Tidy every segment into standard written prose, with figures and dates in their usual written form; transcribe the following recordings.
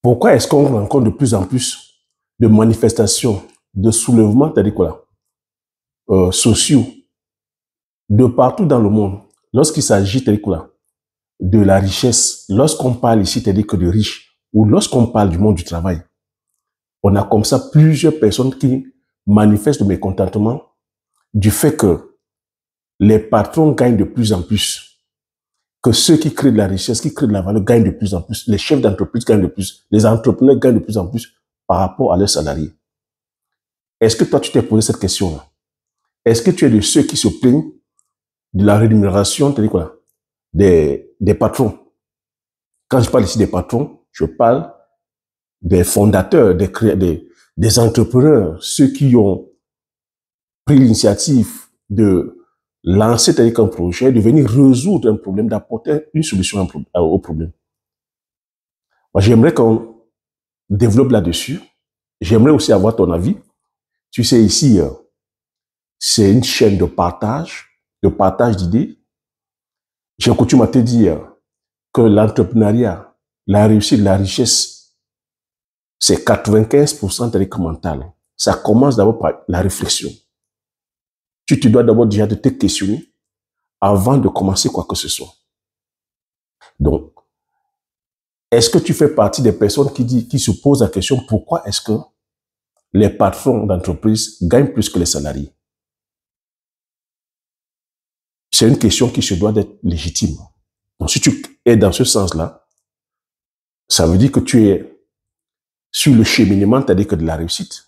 Pourquoi est-ce qu'on rencontre de plus en plus de manifestations, de soulèvements, c'est-à-dire quoi, sociaux, de partout dans le monde, lorsqu'il s'agit, c'est-à-dire quoi, de la richesse, lorsqu'on parle ici, c'est-à-dire que de riches, ou lorsqu'on parle du monde du travail, on a comme ça plusieurs personnes qui manifestent le mécontentement du fait que les patrons gagnent de plus en plus, que ceux qui créent de la richesse, qui créent de la valeur gagnent de plus en plus, les chefs d'entreprise gagnent de plus, les entrepreneurs gagnent de plus en plus par rapport à leurs salariés. Est-ce que toi, tu t'es posé cette question-là? Est-ce que tu es de ceux qui se plaignent de la rémunération, c'est-à-dire quoi, des patrons? Quand je parle ici des patrons, je parle des fondateurs, des entrepreneurs, ceux qui ont pris l'initiative de lancer un projet, de venir résoudre un problème, d'apporter une solution au problème. Moi, j'aimerais qu'on développe là-dessus. J'aimerais aussi avoir ton avis. Tu sais, ici, c'est une chaîne de partage d'idées. J'ai coutume à te dire que l'entrepreneuriat, la réussite, la richesse, c'est 95% de mental. Ça commence d'abord par la réflexion. Tu te dois d'abord déjà de te questionner avant de commencer quoi que ce soit. Donc, est-ce que tu fais partie des personnes qui se posent la question pourquoi est-ce que les patrons d'entreprise gagnent plus que les salariés? C'est une question qui se doit d'être légitime. Donc, si tu es dans ce sens-là, ça veut dire que tu es sur le cheminement, c'est-à-dire que de la réussite.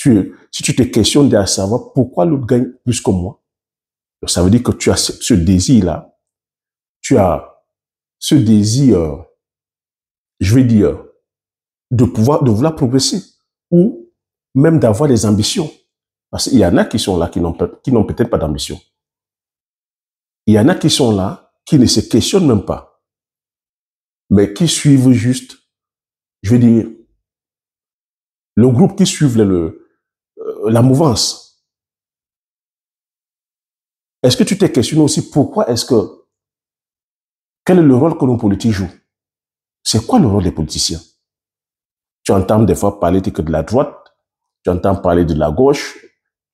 Si tu te questionnes de savoir pourquoi l'autre gagne plus que moi, ça veut dire que tu as ce désir-là, tu as ce désir, je vais dire, de vouloir progresser ou même d'avoir des ambitions. Parce qu'il y en a qui sont là qui n'ont peut-être pas d'ambition. Il y en a qui sont là qui ne se questionnent même pas, mais qui suivent juste, je vais dire, le groupe qui suit la mouvance. Est-ce que tu t'es questionné aussi pourquoi quel est le rôle que nos politiques jouent? C'est quoi le rôle des politiciens? Tu entends des fois parler de la droite, tu entends parler de la gauche,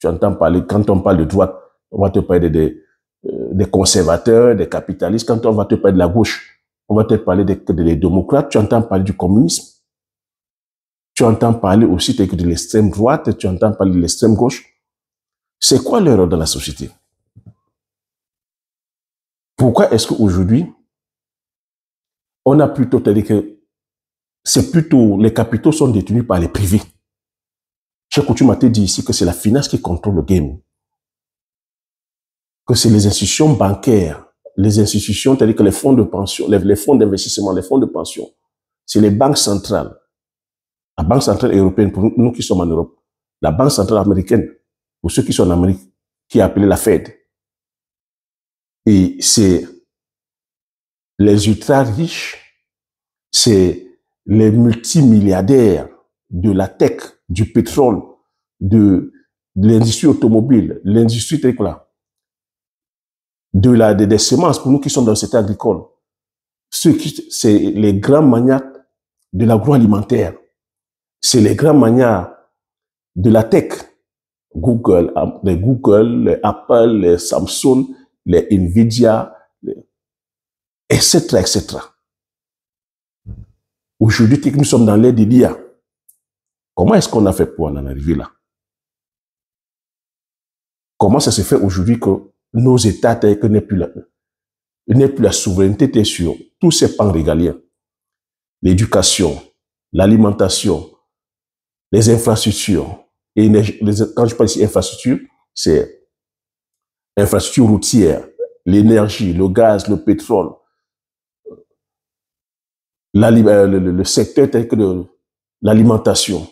tu entends parler, quand on parle de droite, on va te parler des conservateurs, des capitalistes. Quand on va te parler de la gauche, on va te parler des démocrates, tu entends parler du communisme. Tu entends parler aussi de l'extrême droite, tu entends parler de l'extrême gauche. C'est quoi leur rôle dans la société? Pourquoi est-ce qu'aujourd'hui, on a plutôt, c'est-à-dire que c'est plutôt, les capitaux sont détenus par les privés. J'ai coutume à te dire ici que c'est la finance qui contrôle le game. Que c'est les institutions bancaires, les institutions, c'est-à-dire que les fonds de pension, les fonds d'investissement, les fonds de pension, c'est les banques centrales. La Banque centrale européenne, pour nous qui sommes en Europe, la Banque centrale américaine, pour ceux qui sont en Amérique, qui est appelée la Fed. Et c'est les ultra riches, c'est les multimilliardaires de la tech, du pétrole, de l'industrie automobile, l'industrie des semences, pour nous qui sommes dans le secteur agricole. C'est les grands maniaques de l'agroalimentaire. C'est les grands maniaques de la tech. Google, les Apple, les Samsung, les Nvidia, etc., etc. Aujourd'hui, nous sommes dans l'ère de l'IA. Comment est-ce qu'on a fait pour en arriver là? Comment ça se fait aujourd'hui que nos États n'aient plus la souveraineté sur tous ces pans régaliens? L'éducation, l'alimentation, les infrastructures. Et quand je parle ici infrastructure, c'est infrastructure routière, l'énergie, le gaz, le pétrole, le secteur tel que l'alimentation,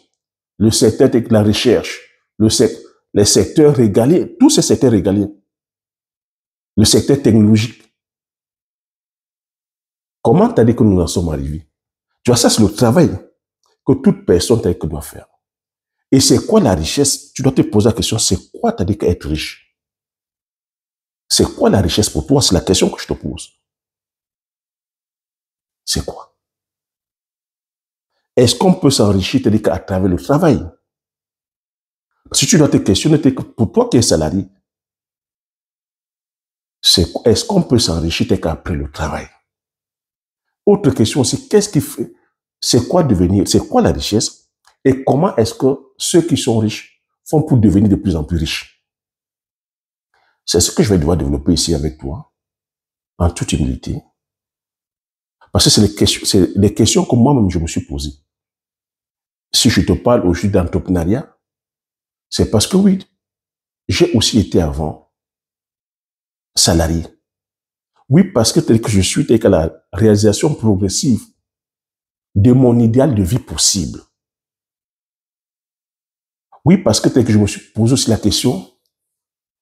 le secteur tel que la recherche, les secteurs régaliens, tous ces secteurs régaliens, le secteur technologique. Comment t'as dit que nous en sommes arrivés? Tu vois, ça c'est le travail que toute personne telle que doit faire. Et c'est quoi la richesse? Tu dois te poser la question, c'est quoi t'as dit qu'être riche? C'est quoi la richesse pour toi? C'est la question que je te pose. C'est quoi? Est-ce qu'on peut s'enrichir à travers le travail? Si tu dois te questionner, pour toi qui es salarié, est-ce qu'on peut s'enrichir après le travail? Autre question aussi, qu'est-ce qui fait, c'est quoi devenir, c'est quoi la richesse et comment est-ce que ceux qui sont riches font pour devenir de plus en plus riches? C'est ce que je vais devoir développer ici avec toi, en toute humilité. Parce que c'est les questions que moi-même je me suis posées. Si je te parle aujourd'hui d'entrepreneuriat, c'est parce que oui, j'ai aussi été avant salarié. Oui, parce que tel que je suis, tel que la réalisation progressive de mon idéal de vie possible. Oui, parce que tel que je me suis posé aussi la question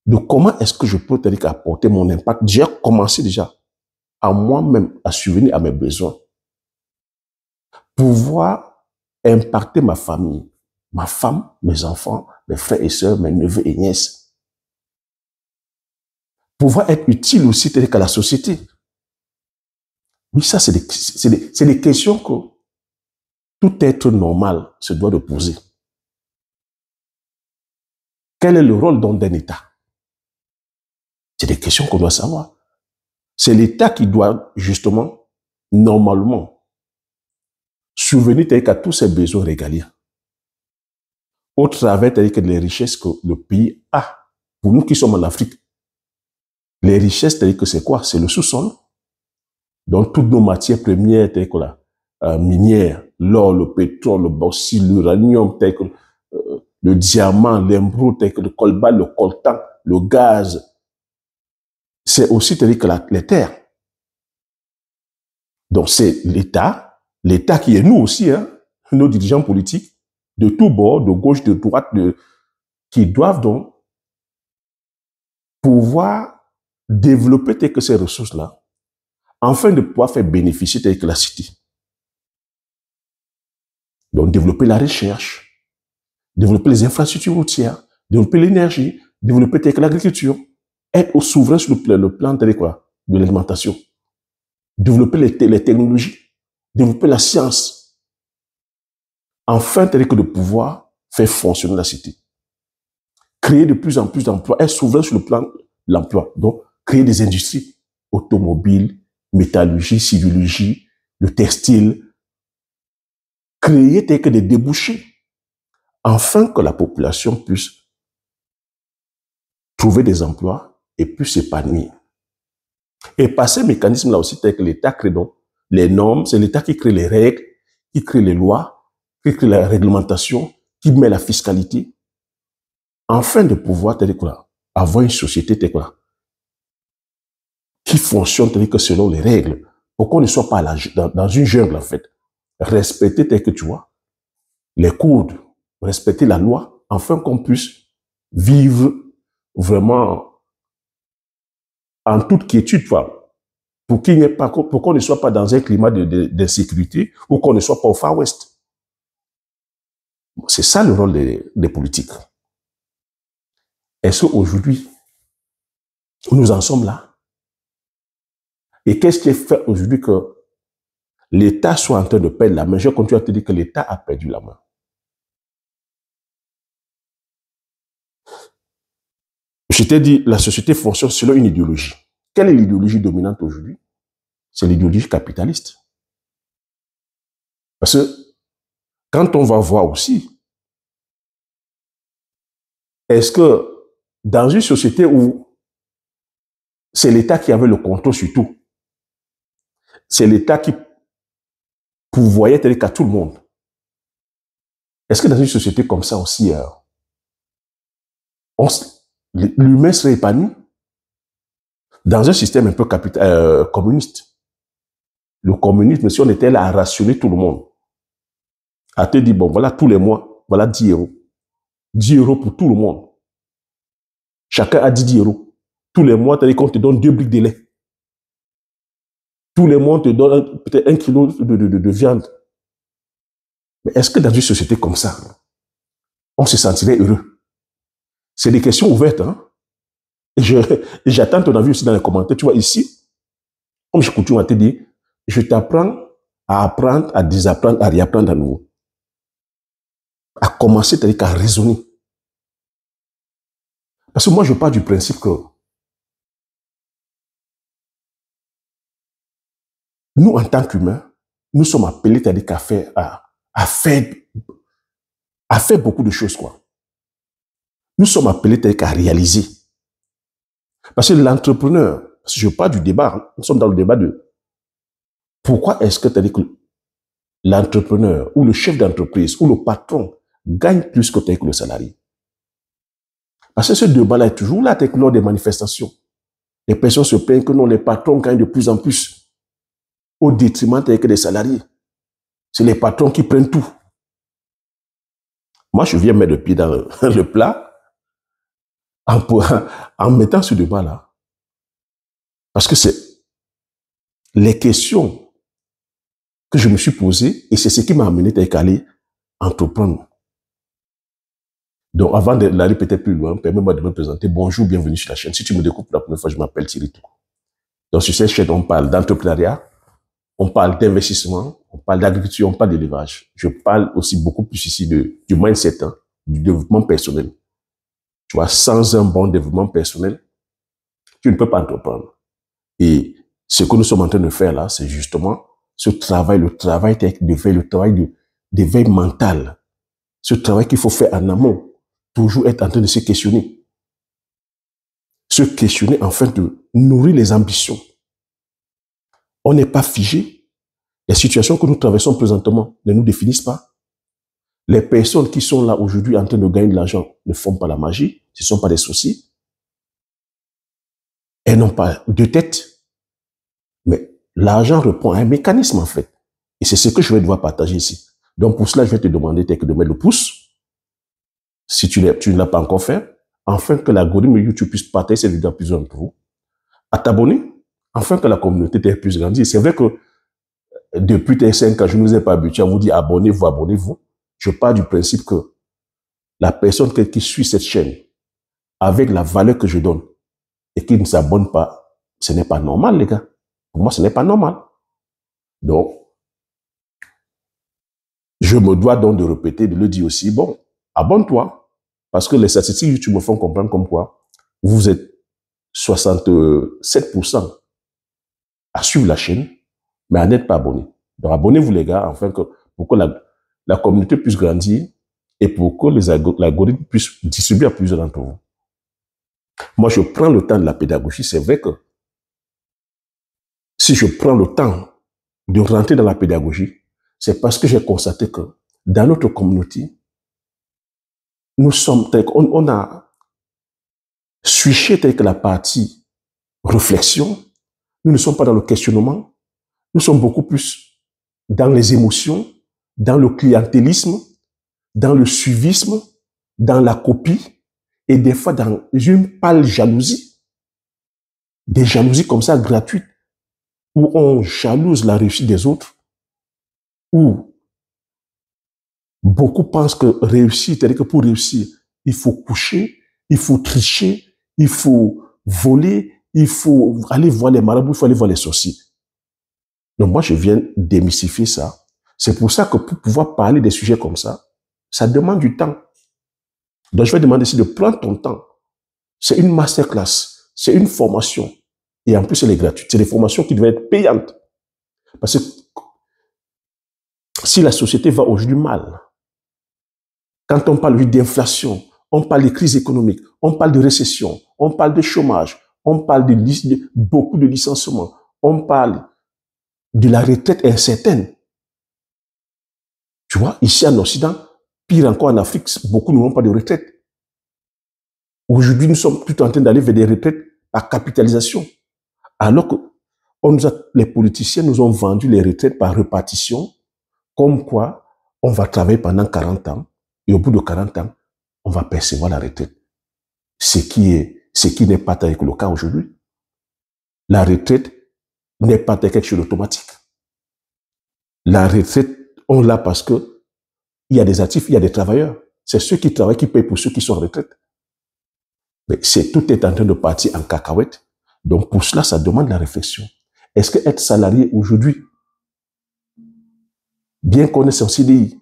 de comment est-ce que je peux apporter mon impact. J'ai commencé déjà à moi-même à subvenir à mes besoins. Pouvoir impacter ma famille, ma femme, mes enfants, mes frères et sœurs, mes neveux et nièces. Pouvoir être utile aussi tel qu'à la société. Oui, ça, c'est des questions que tout être normal se doit de poser. Quel est le rôle d'un État? C'est des questions qu'on doit savoir. C'est l'État qui doit, justement, normalement, subvenir à tous ses besoins régaliens. Au travers des richesses que le pays a. Pour nous qui sommes en Afrique, les richesses, c'est quoi? C'est le sous-sol. Donc, toutes nos matières premières, minières, l'or, le pétrole, le bauxite, l'uranium, le diamant, l'émeraude, le colbal, le coltan, le gaz. C'est aussi les terres. Donc, c'est l'État qui est nous aussi, hein, nos dirigeants politiques, de tous bords, de gauche, de droite, qui doivent donc pouvoir développer ces ressources-là, afin de pouvoir faire bénéficier la cité. Donc, développer la recherche, développer les infrastructures routières, développer l'énergie, développer l'agriculture, être au souverain sur le plan de l'alimentation, développer les technologies, développer la science, afin de pouvoir faire fonctionner la cité. Créer de plus en plus d'emplois, être souverain sur le plan de l'emploi. Donc, créer des industries automobiles, métallurgie, sidérurgie, le textile, créer des débouchés, afin que la population puisse trouver des emplois et puisse s'épanouir. Et par ces mécanismes-là aussi, tel que l'État crée donc les normes, c'est l'État qui crée les règles, qui crée les lois, qui crée la réglementation, qui met la fiscalité, afin de pouvoir avoir une société qui fonctionne selon les règles, pour qu'on ne soit pas dans une jungle en fait. Respecter tu vois, les codes, respecter la loi, afin qu'on puisse vivre vraiment en toute quiétude, pour qu'il n'y ait pas, pour qu'on ne soit pas dans un climat d'insécurité ou qu'on ne soit pas au Far West. C'est ça le rôle des politiques. Est-ce qu'aujourd'hui, nous en sommes là? Et qu'est-ce qui fait aujourd'hui que l'État soit en train de perdre la main? Je continue à te dire que l'État a perdu la main. Je t'ai dit, la société fonctionne selon une idéologie. Quelle est l'idéologie dominante aujourd'hui? C'est l'idéologie capitaliste. Parce que quand on va voir aussi, est-ce que dans une société où c'est l'État qui avait le contrôle sur tout, c'est l'État qui pourvoyait qu'à tout le monde, est-ce que dans une société comme ça aussi, l'humain serait épanoui? Dans un système un peu communiste, le communisme, si on était là à rationner tout le monde, à te dire, bon, voilà, tous les mois, voilà 10 euros. 10 euros pour tout le monde. Chacun a dit 10 euros. Tous les mois, on te donne 2 briques de lait. Tous les mois, on te donne peut-être 1 kilo de viande. Mais est-ce que dans une société comme ça, on se sentirait heureux? C'est des questions ouvertes, hein? Et j'attends ton avis aussi dans les commentaires. Tu vois, ici, comme je continue à te dire, je t'apprends à apprendre, à désapprendre, à réapprendre à nouveau. À commencer, c'est-à-dire à raisonner. Parce que moi, je pars du principe que nous, en tant qu'humains, nous sommes appelés, c'est-à-dire à faire beaucoup de choses, quoi. Nous sommes appelés, c'est-à-dire à réaliser. Parce que l'entrepreneur, si je pars du débat, nous sommes dans le débat de pourquoi est-ce que, c'est-à-dire que l'entrepreneur ou le chef d'entreprise ou le patron gagne plus que le salarié. Parce que ce débat-là est toujours là lors des manifestations. Les personnes se plaignent que non, les patrons gagnent de plus en plus au détriment des salariés. C'est les patrons qui prennent tout. Moi, je viens mettre le pied dans le plat en mettant ce débat-là. Parce que c'est les questions que je me suis posées et c'est ce qui m'a amené à aller entreprendre. Donc, avant d'aller peut-être plus loin, permets-moi de me présenter. Bonjour, bienvenue sur la chaîne. Si tu me découvres pour la première fois, je m'appelle Thierry Toukou. Donc, sur cette chaîne, on parle d'entrepreneuriat, on parle d'investissement, on parle d'agriculture, on parle d'élevage. Je parle aussi beaucoup plus ici du mindset, hein, du développement personnel. Tu vois, sans un bon développement personnel, tu ne peux pas entreprendre. Et ce que nous sommes en train de faire là, c'est justement ce travail, le travail d'éveil, le travail d'éveil mental. Ce travail qu'il faut faire en amont. Toujours être en train de se questionner. Se questionner afin de nourrir les ambitions. On n'est pas figé. Les situations que nous traversons présentement ne nous définissent pas. Les personnes qui sont là aujourd'hui en train de gagner de l'argent ne font pas la magie. Ce ne sont pas des soucis. Elles n'ont pas de tête. Mais l'argent répond à un mécanisme en fait. Et c'est ce que je vais devoir partager ici. Donc pour cela, je vais te demander de mettre le pouce. Si tu ne l'as pas encore fait, afin que l'algorithme YouTube puisse partager cette vidéo à plusieurs d'entre vous, à t'abonner, afin que la communauté puisse grandir. C'est vrai que depuis tes 5 ans, je ne vous ai pas habitué à vous dire abonnez-vous, abonnez-vous. Je pars du principe que la personne qui suit cette chaîne, avec la valeur que je donne, et qui ne s'abonne pas, ce n'est pas normal, les gars. Pour moi, ce n'est pas normal. Donc, je me dois donc de répéter, de le dire aussi, bon, abonne-toi. Parce que les statistiques YouTube me font comprendre comme quoi vous êtes 67% à suivre la chaîne, mais à n'être pas abonné. Donc abonnez-vous les gars, afin que pour que la communauté puisse grandir et pour que l'algorithme puisse distribuer à plusieurs d'entre vous. Moi, je prends le temps de la pédagogie. C'est vrai que si je prends le temps de rentrer dans la pédagogie, c'est parce que j'ai constaté que dans notre communauté, nous sommes, on a switché la partie réflexion. Nous ne sommes pas dans le questionnement. Nous sommes beaucoup plus dans les émotions, dans le clientélisme, dans le suivisme, dans la copie et des fois dans une pâle jalousie. Des jalousies comme ça gratuites où on jalouse la réussite des autres, où beaucoup pensent que réussir, c'est-à-dire que pour réussir, il faut coucher, il faut tricher, il faut voler, il faut aller voir les marabouts, il faut aller voir les sorciers. Donc moi, je viens démystifier ça. C'est pour ça que pour pouvoir parler des sujets comme ça demande du temps. Donc je vais demander ici de prendre ton temps. C'est une masterclass, c'est une formation. Et en plus, elle est gratuite. C'est des formations qui devaient être payantes. Parce que si la société va aujourd'hui mal, quand on parle d'inflation, on parle de crise économique, on parle de récession, on parle de chômage, on parle de beaucoup de licenciements, on parle de la retraite incertaine. Tu vois, ici en Occident, pire encore en Afrique, beaucoup n'ont pas de retraite. Aujourd'hui, nous sommes tout en train d'aller vers des retraites par capitalisation. Alors que les politiciens nous ont vendu les retraites par répartition, comme quoi on va travailler pendant 40 ans et au bout de 40 ans, on va percevoir la retraite. Ce qui n'est pas le cas aujourd'hui. La retraite n'est pas quelque chose d'automatique. La retraite, on l'a parce que il y a des actifs, il y a des travailleurs. C'est ceux qui travaillent qui payent pour ceux qui sont en retraite. Mais tout est en train de partir en cacahuète. Donc pour cela, ça demande la réflexion. Est-ce que être salarié aujourd'hui bien qu'on ait son CDI,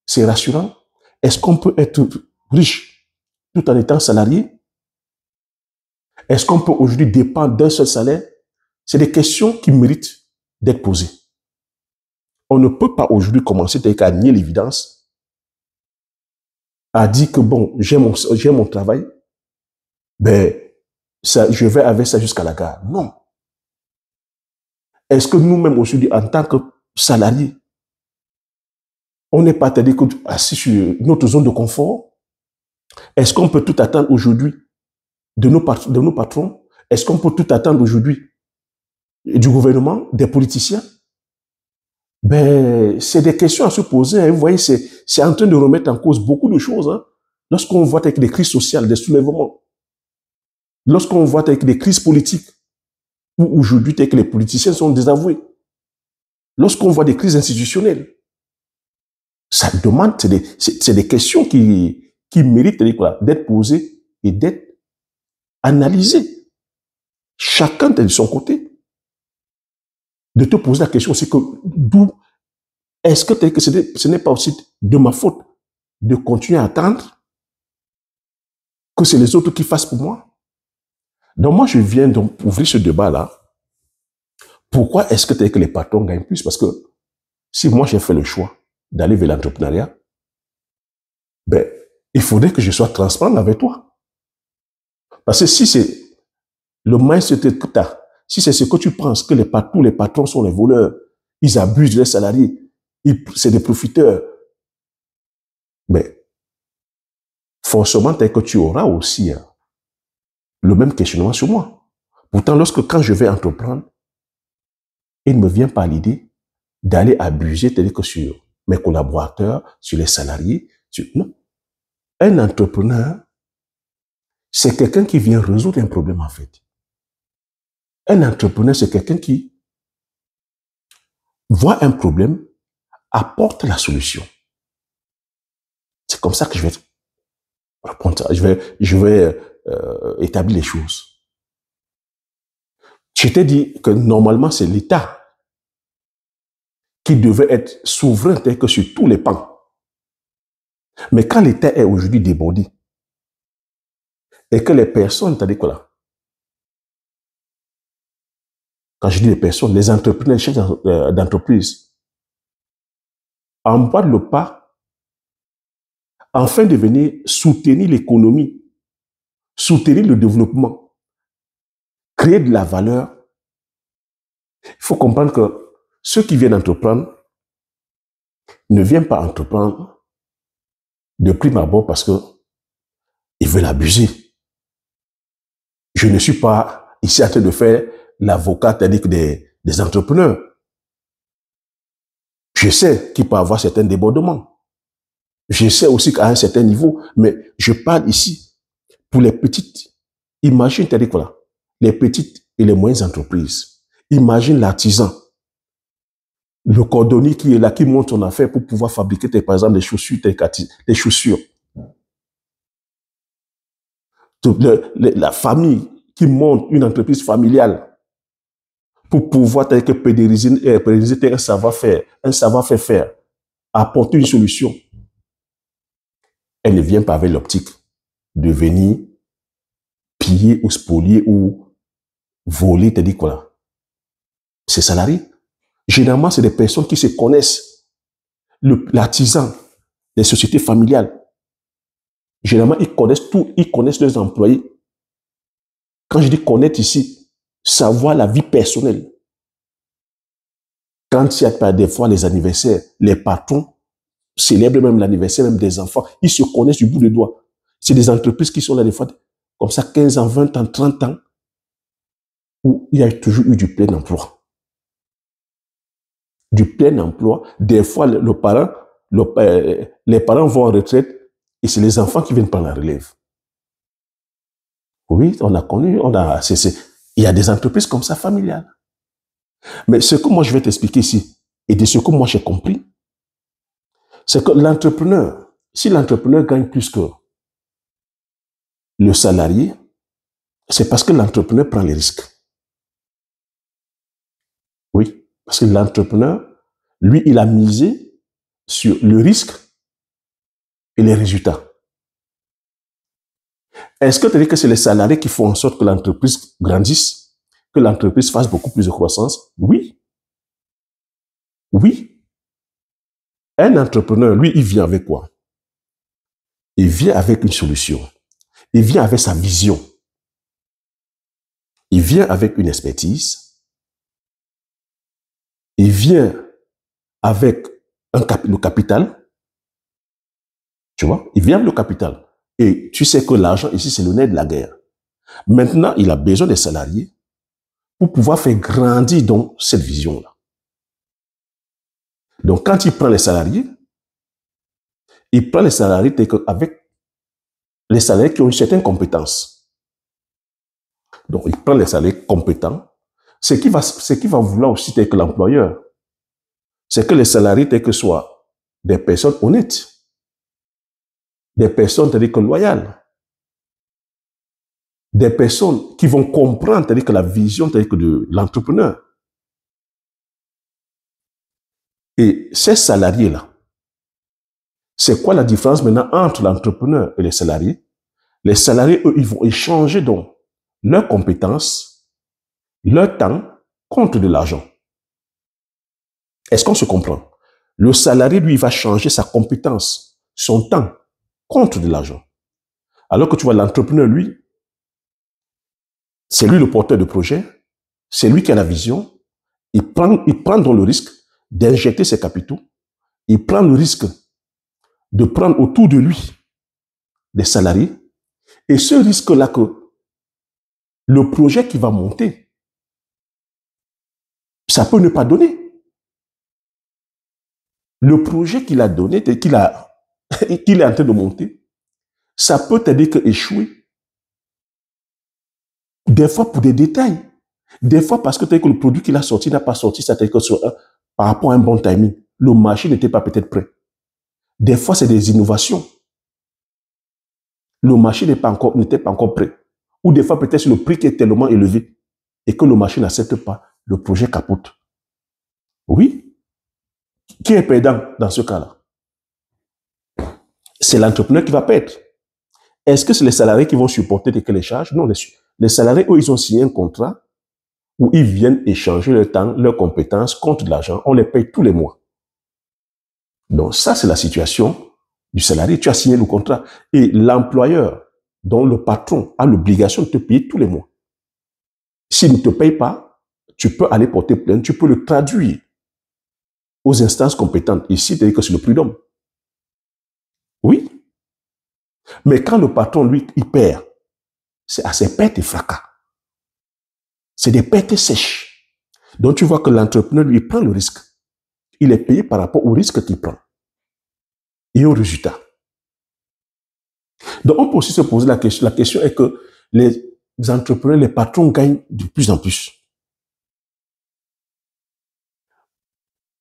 c'est rassurant. Est-ce qu'on peut être riche tout en étant salarié? Est-ce qu'on peut aujourd'hui dépendre d'un seul salaire? C'est des questions qui méritent d'être posées. On ne peut pas aujourd'hui commencer à nier l'évidence, à dire que bon, j'ai mon travail, ben, ça, je vais avec ça jusqu'à la gare. Non. Est-ce que nous-mêmes aujourd'hui, en tant que salariés, on n'est pas assis sur notre zone de confort? Est-ce qu'on peut tout attendre aujourd'hui de nos patrons? Est-ce qu'on peut tout attendre aujourd'hui du gouvernement, des politiciens? Ben, c'est des questions à se poser. Hein. Vous voyez, c'est en train de remettre en cause beaucoup de choses. Hein. Lorsqu'on voit avec des crises sociales, des soulèvements, lorsqu'on voit avec des crises politiques, où aujourd'hui les politiciens sont désavoués, lorsqu'on voit des crises institutionnelles, ça demande, c'est des questions qui méritent d'être posées et d'être analysées. Chacun de son côté. De te poser la question, c'est que d'où est-ce que ce n'est pas aussi de ma faute de continuer à attendre que c'est les autres qui fassent pour moi? Donc moi, je viens donc ouvrir ce débat-là. Pourquoi est-ce que les patrons gagnent plus? Parce que si moi j'ai fait le choix d'aller vers l'entrepreneuriat, ben, il faudrait que je sois transparent avec toi. Parce que si c'est le mindset que tu as, si c'est ce que tu penses que tous les patrons sont les voleurs, ils abusent des salariés, c'est des profiteurs, ben, forcément, que tu auras aussi le même questionnement sur moi. Pourtant, quand je vais entreprendre, il ne me vient pas à l'idée d'aller abuser, c'est-à-dire que sur mes collaborateurs, sur les salariés. Non. Un entrepreneur, c'est quelqu'un qui vient résoudre un problème en fait. Un entrepreneur, c'est quelqu'un qui voit un problème, apporte la solution. C'est comme ça que je vais répondre. Je vais établir les choses. Je t'ai dit que normalement, c'est l'État qui devait être souverain tel que sur tous les pans. Mais quand l'État est aujourd'hui débordé, et que les personnes, t'as dit quoi là? Quand je dis les personnes, les entrepreneurs, les chefs d'entreprise, emboîtent le pas afin de venir soutenir l'économie, soutenir le développement, créer de la valeur. Il faut comprendre que ceux qui viennent entreprendre ne viennent pas entreprendre de prime abord parce qu'ils veulent abuser. Je ne suis pas ici en train de faire l'avocat des entrepreneurs. Je sais qu'il peut y avoir certains débordements. Je sais aussi qu'à un certain niveau, mais je parle ici pour les petites. Imagine, t'as dit quoi là? Les petites et les moyennes entreprises. Imagine l'artisan, le cordonnier qui est là, qui monte son affaire pour pouvoir fabriquer, par exemple, les chaussures. La famille qui monte une entreprise familiale pour pouvoir pérenniser un savoir-faire, apporter une solution. Elle ne vient pas avec l'optique de venir piller ou spolier ou voler, t'as dit quoi là? Ces salariés. Généralement, c'est des personnes qui se connaissent. L'artisan, les sociétés familiales. Généralement, ils connaissent tout, ils connaissent leurs employés. Quand je dis connaître ici, savoir la vie personnelle. Quand il y a pas des fois les anniversaires, les patrons célèbrent même l'anniversaire même des enfants. Ils se connaissent du bout des doigts. C'est des entreprises qui sont là des fois comme ça 15 ans, 20 ans, 30 ans où il y a toujours eu du plein emploi. Du plein emploi. Des fois, les parents vont en retraite et c'est les enfants qui viennent prendre la relève. Oui, on a connu, il y a des entreprises comme ça familiales. Mais ce que moi je vais t'expliquer ici, et de ce que moi j'ai compris, c'est que l'entrepreneur, si l'entrepreneur gagne plus que le salarié, c'est parce que l'entrepreneur prend les risques. Oui, parce que l'entrepreneur, lui, il a misé sur le risque et les résultats. Est-ce que tu dis que c'est les salariés qui font en sorte que l'entreprise grandisse, que l'entreprise fasse beaucoup plus de croissance? Oui. Oui. Un entrepreneur, lui, il vient avec quoi? Il vient avec une solution. Il vient avec sa vision. Il vient avec une expertise. Il vient avec le capital. Tu vois? Il vient avec le capital. Et tu sais que l'argent, ici, c'est le nerf de la guerre. Maintenant, il a besoin des salariés pour pouvoir faire grandir donc cette vision-là. Donc, quand il prend les salariés avec les salariés qui ont une certaine compétence. Donc, il prend les salariés compétents. Ce qui va vouloir aussi avec l'employeur, c'est que les salariés soient des personnes honnêtes, des personnes loyales, des personnes qui vont comprendre que la vision de l'entrepreneur. Et ces salariés-là, c'est quoi la différence maintenant entre l'entrepreneur et les salariés? Les salariés, eux, ils vont échanger donc leurs compétences, leur temps contre de l'argent. Est-ce qu'on se comprend? Le salarié, lui, il va changer sa compétence, son temps contre de l'argent. Alors que tu vois, l'entrepreneur, lui, c'est lui le porteur de projet, c'est lui qui a la vision, il prend donc le risque d'injecter ses capitaux, il prend le risque de prendre autour de lui des salariés, et ce risque-là que le projet qui va monter, ça peut ne pas donner. Le projet qu'il a donné, qu'il est en train de monter, ça peut t'aider que échouer. Des fois pour des détails. Des fois parce que le produit qu'il a sorti n'a pas sorti, ça par rapport à un bon timing. Le marché n'était pas peut-être prêt. Des fois, c'est des innovations. Le marché n'était pas encore prêt. Ou des fois, peut-être le prix qui est tellement élevé et que le marché n'accepte pas, le projet capote. Oui. Qui est perdant dans ce cas-là? C'est l'entrepreneur qui va perdre. Est-ce que c'est les salariés qui vont supporter les charges? Non, les salariés, eux, ils ont signé un contrat où ils viennent échanger leur temps, leurs compétences contre de l'argent. On les paye tous les mois. Donc ça, c'est la situation du salarié. Tu as signé le contrat. Et l'employeur, dont le patron, a l'obligation de te payer tous les mois. S'il ne te paye pas, tu peux aller porter plainte, tu peux le traduire aux instances compétentes. Ici, tu dis que c'est le prud'homme. Oui. Mais quand le patron, lui, il perd, c'est à ses pertes et fracas. C'est des pertes sèches. Donc tu vois que l'entrepreneur, lui, prend le risque. Il est payé par rapport au risque qu'il prend et au résultat. Donc on peut aussi se poser la question. La question est que les entrepreneurs, les patrons gagnent de plus en plus.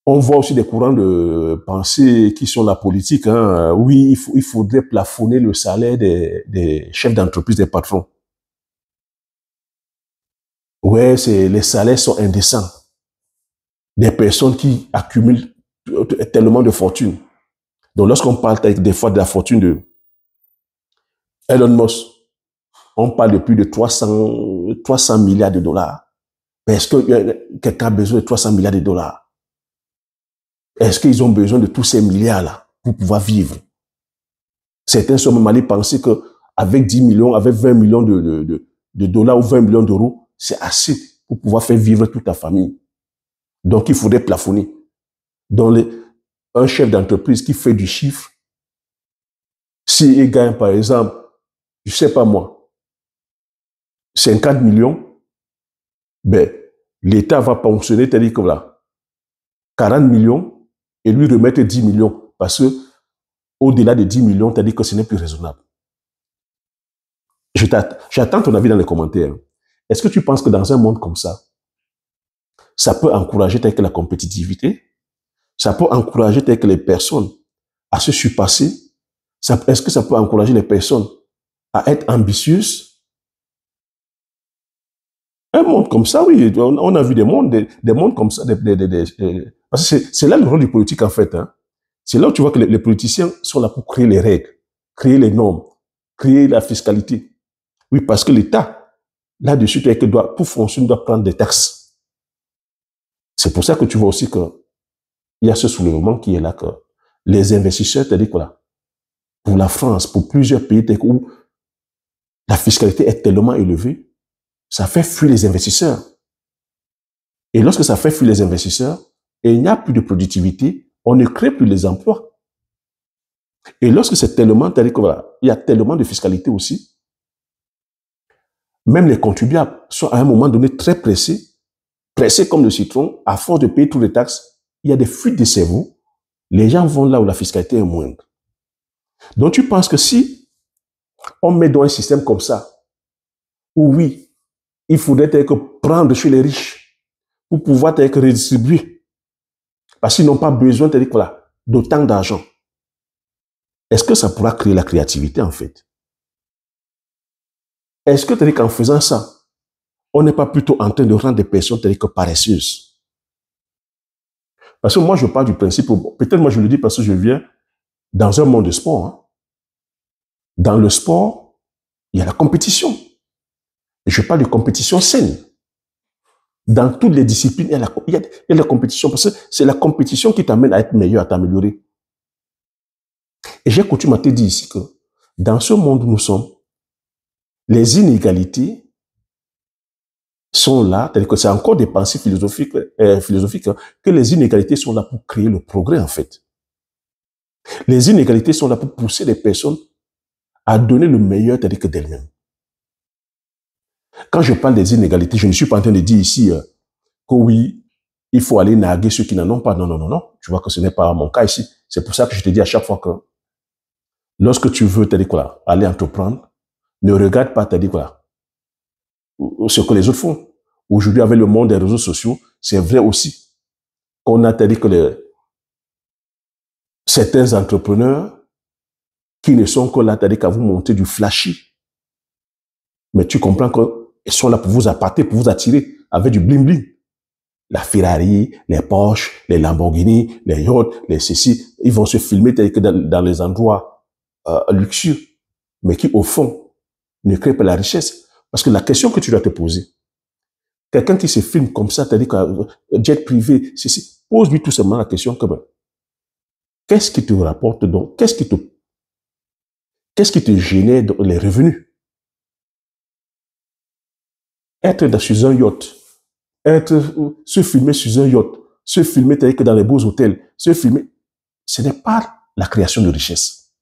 On voit aussi des courants de pensée qui sont la politique. Hein. Oui, il faudrait plafonner le salaire des chefs d'entreprise, des patrons. Ouais, les salaires sont indécents. Des personnes qui accumulent tellement de fortune. Donc, lorsqu'on parle des fois de la fortune de Elon Musk, on parle de plus de 300 milliards de dollars. Mais est-ce que quelqu'un a besoin de 300 milliards de dollars? Est-ce qu'ils ont besoin de tous ces milliards-là pour pouvoir vivre? Certains sont même allés penser qu'avec 10 millions, avec 20 millions de dollars ou 20 millions d'euros, c'est assez pour pouvoir faire vivre toute ta famille. Donc, il faudrait plafonner. Donc, un chef d'entreprise qui fait du chiffre, s'il gagne, par exemple, je ne sais pas moi, 50 millions, ben, l'État va pensionner, c'est-à-dire que là, 40 millions et lui remettre 10 millions. Parce que au-delà de 10 millions, c'est-à-dire que ce n'est plus raisonnable. J'attends ton avis dans les commentaires. Est-ce que tu penses que dans un monde comme ça peut encourager la compétitivité? Ça peut encourager les personnes à se surpasser? Est-ce que ça peut encourager les personnes à être ambitieuses? Un monde comme ça, oui, on a vu des mondes comme ça. Parce que c'est là le rôle du politique, en fait. Hein. C'est là où tu vois que les politiciens sont là pour créer les règles, créer les normes, créer la fiscalité. Oui, parce que l'État, là-dessus, pour fonctionner, doit prendre des taxes. C'est pour ça que tu vois aussi qu'il y a ce soulèvement qui est là, que les investisseurs, c'est-à-dire que là, pour la France, pour plusieurs pays où la fiscalité est tellement élevée, ça fait fuir les investisseurs. Et lorsque ça fait fuir les investisseurs, et il n'y a plus de productivité, on ne crée plus les emplois. Et lorsque c'est tellement, c'est-à-dire que voilà, il y a tellement de fiscalité aussi, même les contribuables sont à un moment donné très pressés, pressés comme le citron, à force de payer toutes les taxes, il y a des fuites de cerveau, les gens vont là où la fiscalité est moindre. Donc tu penses que si on met dans un système comme ça, où oui, il faudrait que prendre chez les riches pour pouvoir être redistribuer, parce qu'ils n'ont pas besoin voilà, d'autant d'argent. Est-ce que ça pourra créer la créativité en fait? Est-ce que qu'en faisant ça, on n'est pas plutôt en train de rendre des personnes paresseuses? Parce que moi, je parle du principe, peut-être moi je le dis parce que je viens dans un monde de sport. Hein. Dans le sport, il y a la compétition. Et je parle de compétition saine. Dans toutes les disciplines, il y a la compétition, parce que c'est la compétition qui t'amène à être meilleur, à t'améliorer. Et j'ai coutume à te dire ici que dans ce monde où nous sommes, les inégalités sont là, c'est-à-dire que c'est encore des pensées philosophiques hein, que les inégalités sont là pour créer le progrès en fait. Les inégalités sont là pour pousser les personnes à donner le meilleur, c'est-à-dire que d'elles-mêmes. Quand je parle des inégalités, je ne suis pas en train de dire ici que oui, il faut aller narguer ceux qui n'en ont pas. Non, non, non, non. Tu vois que ce n'est pas mon cas ici. C'est pour ça que je te dis à chaque fois que lorsque tu veux, c'est-à-dire quoi, aller entreprendre, ne regarde pas, c'est-à-dire quoi, ce que les autres font. Aujourd'hui, avec le monde des réseaux sociaux, c'est vrai aussi qu'on a, c'est-à-dire que certains entrepreneurs qui ne sont que là, c'est-à-dire qu'à vous montrer du flashy. Mais tu comprends qu'ils sont là pour vous appâter, pour vous attirer avec du bling-bling. La Ferrari, les Porsche, les Lamborghini, les yachts, les ceci, ils vont se filmer dans les endroits luxueux, mais qui au fond ne créent pas la richesse. Parce que la question que tu dois te poser, quelqu'un qui se filme comme ça, t'as dit que jet privé, ceci, pose-lui tout simplement la question comme qu'est-ce qui te rapporte donc, qu'est-ce qui te génère les revenus? Être sur un yacht, se filmer sur un yacht, se filmer que dans les beaux hôtels, se filmer, ce n'est pas la création de richesse.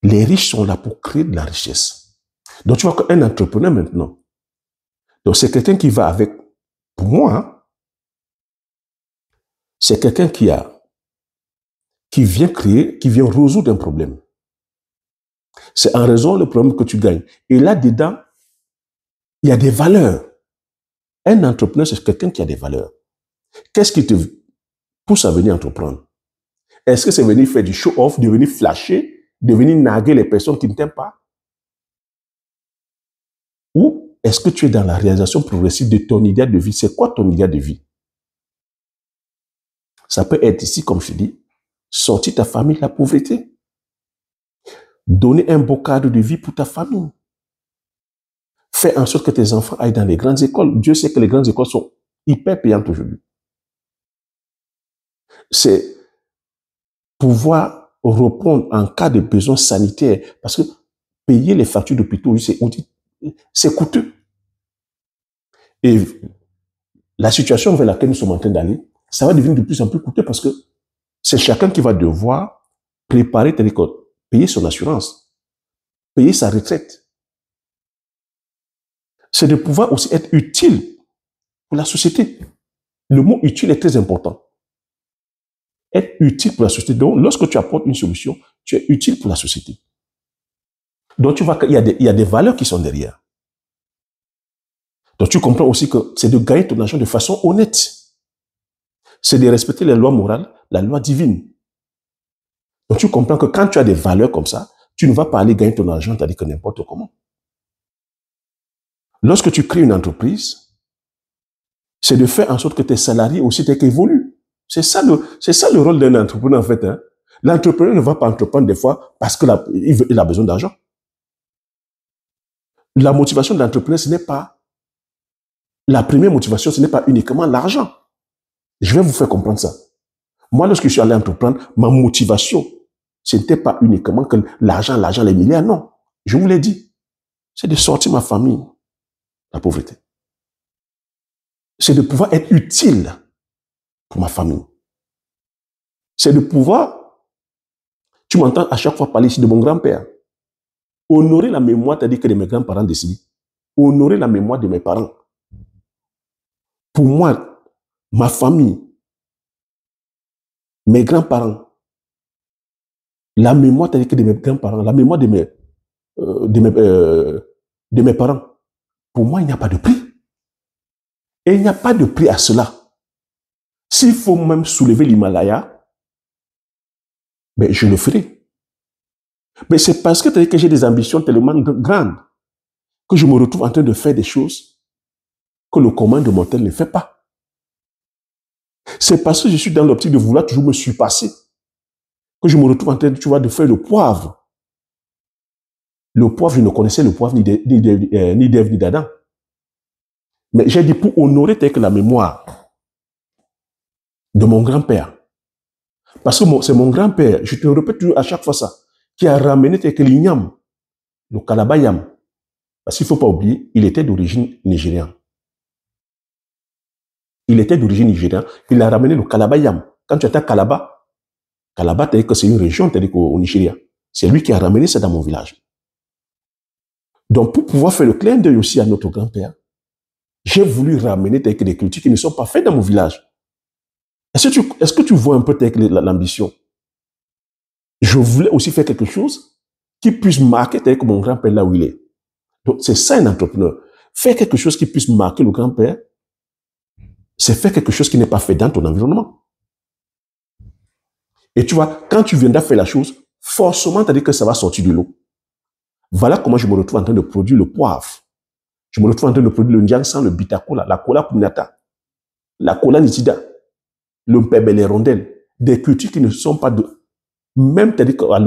Les riches sont là pour créer de la richesse. Donc tu vois qu'un entrepreneur maintenant, donc c'est quelqu'un qui va avec, pour moi, hein, c'est quelqu'un qui vient créer, qui vient résoudre un problème. C'est en raison le problème que tu gagnes. Et là-dedans, il y a des valeurs. Un entrepreneur, c'est quelqu'un qui a des valeurs. Qu'est-ce qui te pousse à venir entreprendre? Est-ce que c'est venir faire du show-off, de venir flasher, de venir narguer les personnes qui ne t'aiment pas? Ou est-ce que tu es dans la réalisation progressive de ton idéal de vie? C'est quoi ton idéal de vie? Ça peut être ici, comme je dis, sortir ta famille de la pauvreté. Donner un beau cadre de vie pour ta famille. Faire en sorte que tes enfants aillent dans les grandes écoles. Dieu sait que les grandes écoles sont hyper payantes aujourd'hui. C'est pouvoir répondre en cas de besoin sanitaire. Parce que payer les factures d'hôpitaux, c'est coûteux. Et la situation vers laquelle nous sommes en train d'aller, ça va devenir de plus en plus coûteux parce que c'est chacun qui va devoir préparer tes récoltes, payer son assurance, payer sa retraite. C'est de pouvoir aussi être utile pour la société. Le mot utile est très important. Être utile pour la société. Donc, lorsque tu apportes une solution, tu es utile pour la société. Donc, tu vois qu'il y a des valeurs qui sont derrière. Donc, tu comprends aussi que c'est de gagner ton argent de façon honnête. C'est de respecter les lois morales, la loi divine. Donc, tu comprends que quand tu as des valeurs comme ça, tu ne vas pas aller gagner ton argent, t'as dit que n'importe comment. Lorsque tu crées une entreprise, c'est de faire en sorte que tes salariés aussi évoluent. C'est ça le rôle d'un entrepreneur, en fait. Hein. L'entrepreneur ne va pas entreprendre des fois parce qu'il a besoin d'argent. La motivation de l'entrepreneur, ce n'est pas, la première motivation, ce n'est pas uniquement l'argent. Je vais vous faire comprendre ça. Moi, lorsque je suis allé entreprendre, ma motivation, ce n'était pas uniquement que l'argent, les milliards, non. Je vous l'ai dit. C'est de sortir ma famille de la pauvreté. C'est de pouvoir être utile pour ma famille. C'est de pouvoir, tu m'entends à chaque fois parler ici de mon grand-père, honorer la mémoire, c'est-à-dire que de mes grands-parents décédés, honorer la mémoire de mes parents. Pour moi, ma famille, mes grands-parents, la mémoire, c'est-à-dire que de mes grands-parents, la mémoire de mes parents, pour moi, il n'y a pas de prix. Et il n'y a pas de prix à cela. S'il faut même soulever l'Himalaya, ben, je le ferai. Mais c'est parce que j'ai des ambitions tellement grandes que je me retrouve en train de faire des choses que le commun de mortel ne fait pas. C'est parce que je suis dans l'optique de vouloir toujours me surpasser que je me retrouve en train, de faire le poivre. Le poivre, je ne connaissais le poivre ni d'Ève ni d'Adam. Mais j'ai dit pour honorer que la mémoire de mon grand-père. Parce que c'est mon grand-père, je te répète toujours à chaque fois ça, qui a ramené l'igname, le calabayam. Parce qu'il ne faut pas oublier, il était d'origine nigériane. Il a ramené le calabayam. Quand tu étais à Calabar, c'est une région au Nigeria. C'est lui qui a ramené ça dans mon village. Donc, pour pouvoir faire le clin d'œil aussi à notre grand-père, j'ai voulu ramener des cultures qui ne sont pas faites dans mon village. Est-ce que tu vois un peu l'ambition? Je voulais aussi faire quelque chose qui puisse marquer mon grand-père là où il est. Donc, c'est ça un entrepreneur. Faire quelque chose qui puisse marquer le grand-père, c'est faire quelque chose qui n'est pas fait dans ton environnement. Et tu vois, quand tu viendras faire la chose, forcément, tu as dit que ça va sortir de l'eau. Voilà comment je me retrouve en train de produire le poivre. Je me retrouve en train de produire le Ndiangsan, le Bitacola, la cola Kuminata, la cola Nitida, le Mpebe, les rondelles, des cultures qui ne sont pas de... Même, tu as dit qu'à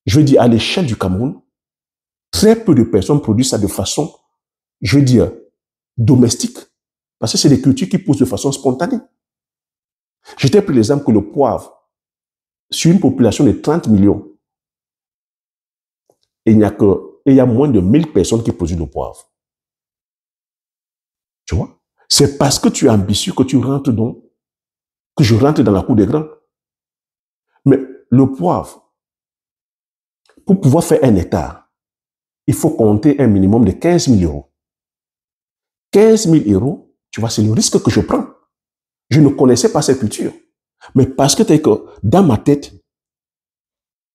je veux dire, à l'échelle du Cameroun, très peu de personnes produisent ça de façon, je veux dire, domestique. Parce que c'est des cultures qui poussent de façon spontanée. J'étais pris l'exemple que le poivre, sur une population de 30 millions, il y a moins de 1000 personnes qui produisent le poivre. Tu vois? C'est parce que tu es ambitieux que je rentre dans la cour des grands. Mais le poivre, pour pouvoir faire 1 hectare, il faut compter un minimum de 15 000 euros. 15 000 euros, tu vois, c'est le risque que je prends. Je ne connaissais pas cette culture. Mais parce que dans ma tête,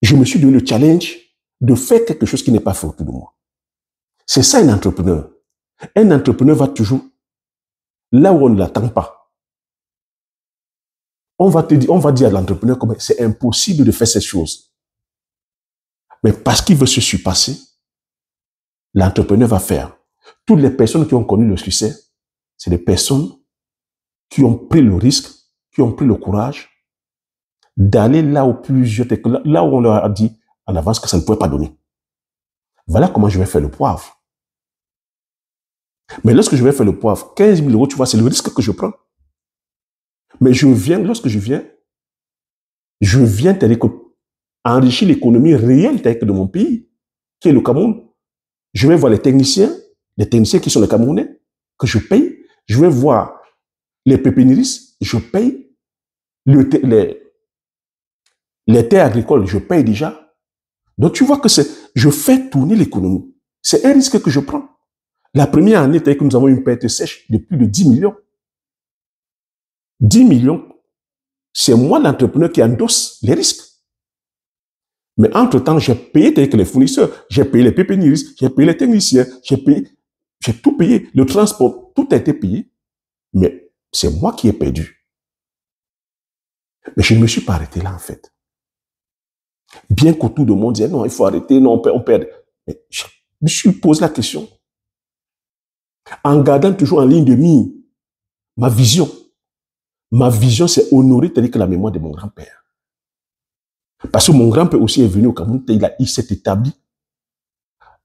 je me suis donné le challenge de faire quelque chose qui n'est pas fait autour de moi. C'est ça un entrepreneur. Un entrepreneur va toujours là où on ne l'attend pas. On va dire à l'entrepreneur que c'est impossible de faire cette chose. Mais parce qu'il veut se surpasser, l'entrepreneur va faire. Toutes les personnes qui ont connu le succès, c'est des personnes qui ont pris le risque, qui ont pris le courage d'aller là où on leur a dit en avance que ça ne pouvait pas donner. Voilà comment je vais faire le poivre. Mais lorsque je vais faire le poivre, 15 000 euros, tu vois, c'est le risque que je prends. Mais lorsque je viens enrichir l'économie réelle de mon pays, qui est le Cameroun. Je vais voir les techniciens qui sont les Camerounais, que je paye. Je vais voir les pépiniéristes, je paye. Les terres agricoles, je paye déjà. Donc tu vois que je fais tourner l'économie. C'est un risque que je prends. La première année, que nous avons une perte sèche de plus de 10 millions. 10 millions, c'est moi l'entrepreneur qui endosse les risques. Mais entre-temps, j'ai payé avec les fournisseurs, j'ai payé les pépiniéristes, j'ai payé les techniciens, j'ai tout payé. Le transport, tout a été payé. Mais c'est moi qui ai perdu. Mais je ne me suis pas arrêté là, en fait. Bien qu'autour de monde disait, non, il faut arrêter, non, on perd. Mais je me suis posé la question. En gardant toujours en ligne de mire ma vision. Ma vision, c'est honorer que la mémoire de mon grand-père. Parce que mon grand-père aussi est venu au Cameroun, il s'est établi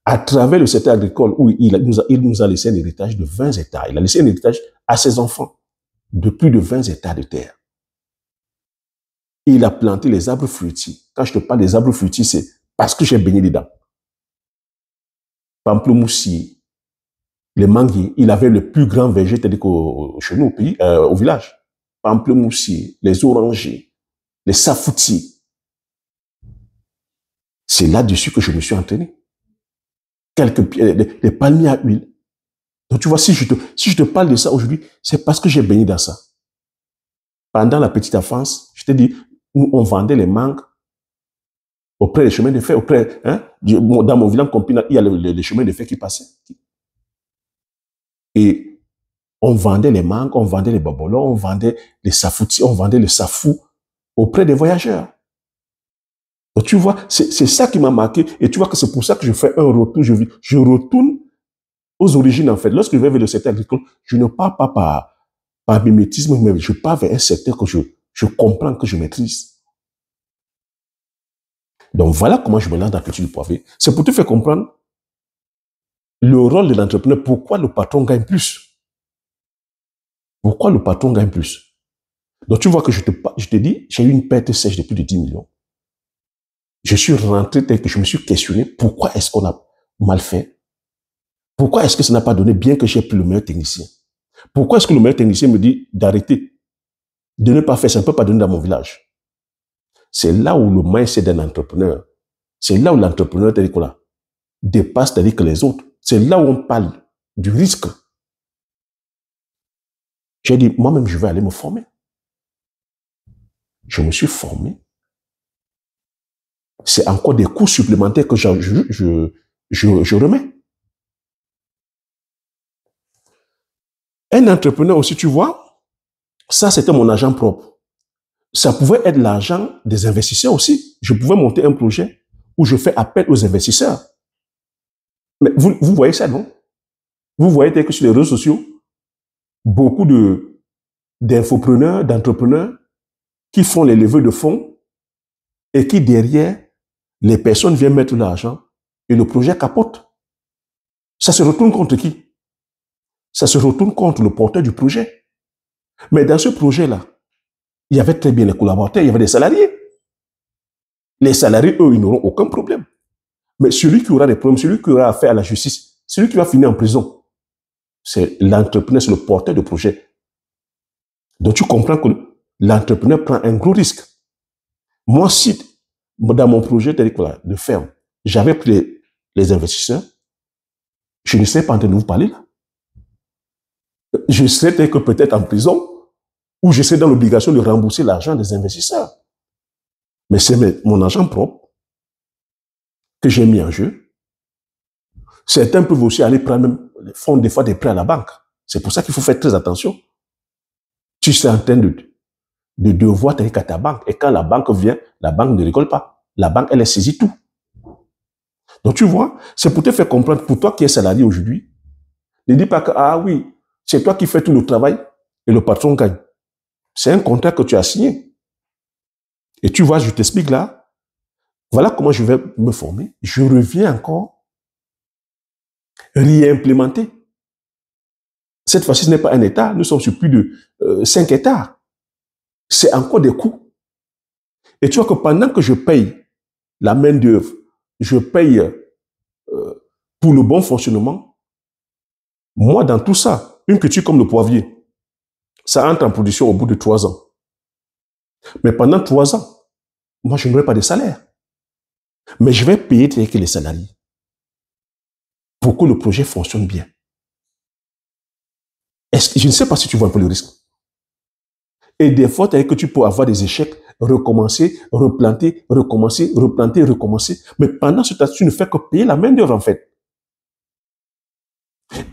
à travers le secteur agricole où il nous a laissé un héritage de 20 hectares. Il a laissé un héritage à ses enfants de plus de 20 hectares de terre. Et il a planté les arbres fruitiers. Quand je te parle des arbres fruitiers, c'est parce que j'ai baigné dedans. Pamplemoussier, les manguiers, il avait le plus grand verger chez nous au village. Pamplemoussier, les orangers, les safoutiers. C'est là-dessus que je me suis entraîné. Les palmiers à huile. Donc tu vois, si je te parle de ça aujourd'hui, c'est parce que j'ai baigné dans ça. Pendant la petite enfance, je te dis, on vendait les mangues auprès des chemins de fer, dans mon village Compina, il y a les chemins de fer qui passaient. Et on vendait les mangues, on vendait les babolos, on vendait les safoutis, on vendait le safou auprès des voyageurs. Donc tu vois, c'est ça qui m'a marqué. Et tu vois que c'est pour ça que je fais un retour, je retourne aux origines en fait. Lorsque je vais vers le secteur agricole, je ne pars pas par mimétisme, mais je pars vers un secteur que je comprends, que je maîtrise. Donc voilà comment je me lance dans la culture du poivrier. C'est pour te faire comprendre le rôle de l'entrepreneur, pourquoi le patron gagne plus. Pourquoi le patron gagne plus. Donc tu vois que je te dis, j'ai eu une perte sèche de plus de 10 millions. Je suis rentré tel que je me suis questionné, pourquoi est-ce qu'on a mal fait? Pourquoi est-ce que ça n'a pas donné bien que j'ai pris le meilleur technicien? Pourquoi est-ce que le meilleur technicien me dit d'arrêter, de ne pas faire, ça ne peut pas donner dans mon village? C'est là où le mindset d'un entrepreneur, c'est là où l'entrepreneur, dépasse que les autres. C'est là où on parle du risque. J'ai dit, moi-même, je vais aller me former. Je me suis formé. C'est encore des coûts supplémentaires que je remets. Un entrepreneur aussi, tu vois, ça, c'était mon argent propre. Ça pouvait être l'argent des investisseurs aussi. Je pouvais monter un projet où je fais appel aux investisseurs. Mais vous voyez ça, non? Vous voyez que sur les réseaux sociaux, beaucoup d'infopreneurs, d'entrepreneurs qui font les levées de fonds et qui, derrière, les personnes viennent mettre l'argent et le projet capote. Ça se retourne contre qui? Ça se retourne contre le porteur du projet. Mais dans ce projet-là, il y avait très bien les collaborateurs, il y avait des salariés. Les salariés, eux, ils n'auront aucun problème. Mais celui qui aura des problèmes, celui qui aura affaire à la justice, celui qui va finir en prison, c'est l'entrepreneur, c'est le porteur de projet. Donc tu comprends que l'entrepreneur prend un gros risque. Moi, si dans mon projet de ferme, j'avais pris les investisseurs, je ne serais pas en train de vous parler là. Je serais peut-être en prison ou je serais dans l'obligation de rembourser l'argent des investisseurs. Mais c'est mon argent propre que j'ai mis en jeu. Certains peuvent aussi aller prendre, font des fois des prêts à la banque. C'est pour ça qu'il faut faire très attention. Tu es en train de devoir t'aller à ta banque. Et quand la banque vient, la banque ne rigole pas. La banque, elle saisit tout. Donc tu vois, c'est pour te faire comprendre, pour toi qui es salarié aujourd'hui, ne dis pas que, ah oui, c'est toi qui fais tout le travail et le patron gagne. C'est un contrat que tu as signé. Et tu vois, je t'explique là, voilà comment je vais me former. Je reviens encore réimplémenter. Cette fois-ci, ce n'est pas un hectare, nous sommes sur plus de 5 hectares. C'est encore des coûts. Et tu vois que pendant que je paye la main-d'œuvre, je paye pour le bon fonctionnement, moi, dans tout ça, une culture comme le poivrier, ça entre en production au bout de 3 ans. Mais pendant 3 ans, moi, je n'aurai pas de salaire. Mais je vais payer que les salariés pour que le projet fonctionne bien. Je ne sais pas si tu vois un peu le risque. Et des fois, que tu peux avoir des échecs, recommencer, replanter, recommencer, replanter, recommencer. Mais pendant ce temps, tu ne fais que payer la main-d'œuvre, en fait.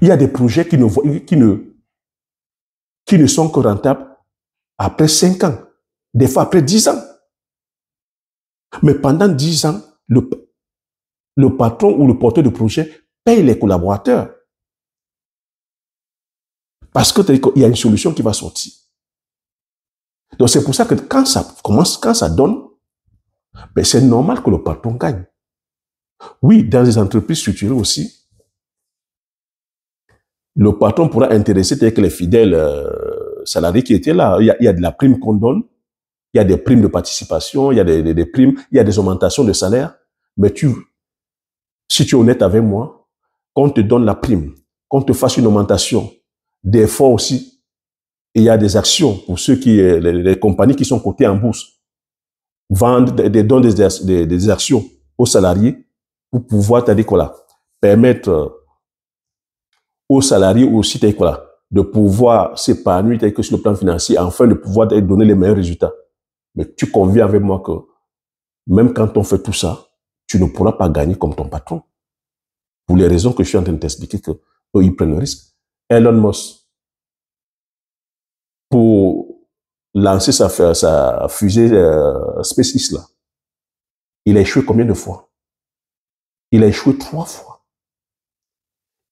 Il y a des projets qui ne sont que rentables après 5 ans, des fois après 10 ans. Mais pendant 10 ans, le patron ou le porteur de projet paye les collaborateurs. Parce qu'il y a une solution qui va sortir. Donc c'est pour ça que quand ça commence, quand ça donne, ben, c'est normal que le patron gagne. Oui, dans les entreprises structurées aussi, le patron pourra intéresser que les fidèles salariés qui étaient là. Il y a de la prime qu'on donne, il y a des primes de participation, il y a des primes, il y a des augmentations de salaire. Mais si tu es honnête avec moi, qu'on te donne la prime, qu'on te fasse une augmentation, des fois aussi, il y a des actions pour ceux les compagnies qui sont cotées en bourse, vendent, donnent des actions aux salariés pour pouvoir, permettre aux salariés aussi, de pouvoir s'épanouir sur le plan financier, afin de pouvoir donner les meilleurs résultats. Mais tu conviens avec moi que même quand on fait tout ça, tu ne pourras pas gagner comme ton patron. Pour les raisons que je suis en train de t'expliquer, qu'eux, ils prennent le risque. Elon Musk, pour lancer sa fusée SpaceX, là, il a échoué combien de fois? Il a échoué 3 fois.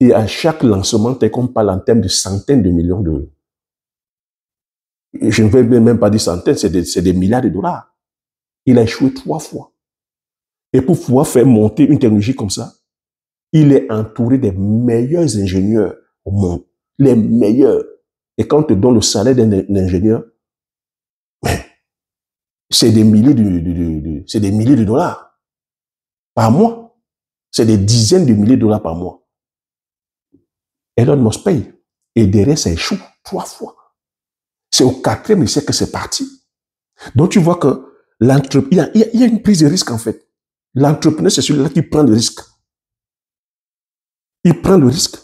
Et à chaque lancement, on parle en termes de centaines de millions d'euros. Je ne vais même pas dire centaines, c'est des milliards de dollars. Il a échoué 3 fois. Et pour pouvoir faire monter une technologie comme ça, il est entouré des meilleurs ingénieurs au monde. Les meilleurs. Et quand on te donne le salaire d'un ingénieur, c'est des milliers de dollars par mois. C'est des dizaines de milliers de dollars par mois. Elon Musk paye. Et derrière, ça échoue 3 fois. C'est au 4e essai que c'est parti. Donc, tu vois que l'entrepreneur, il y a une prise de risque, en fait. L'entrepreneur, c'est celui-là qui prend le risque. Il prend le risque.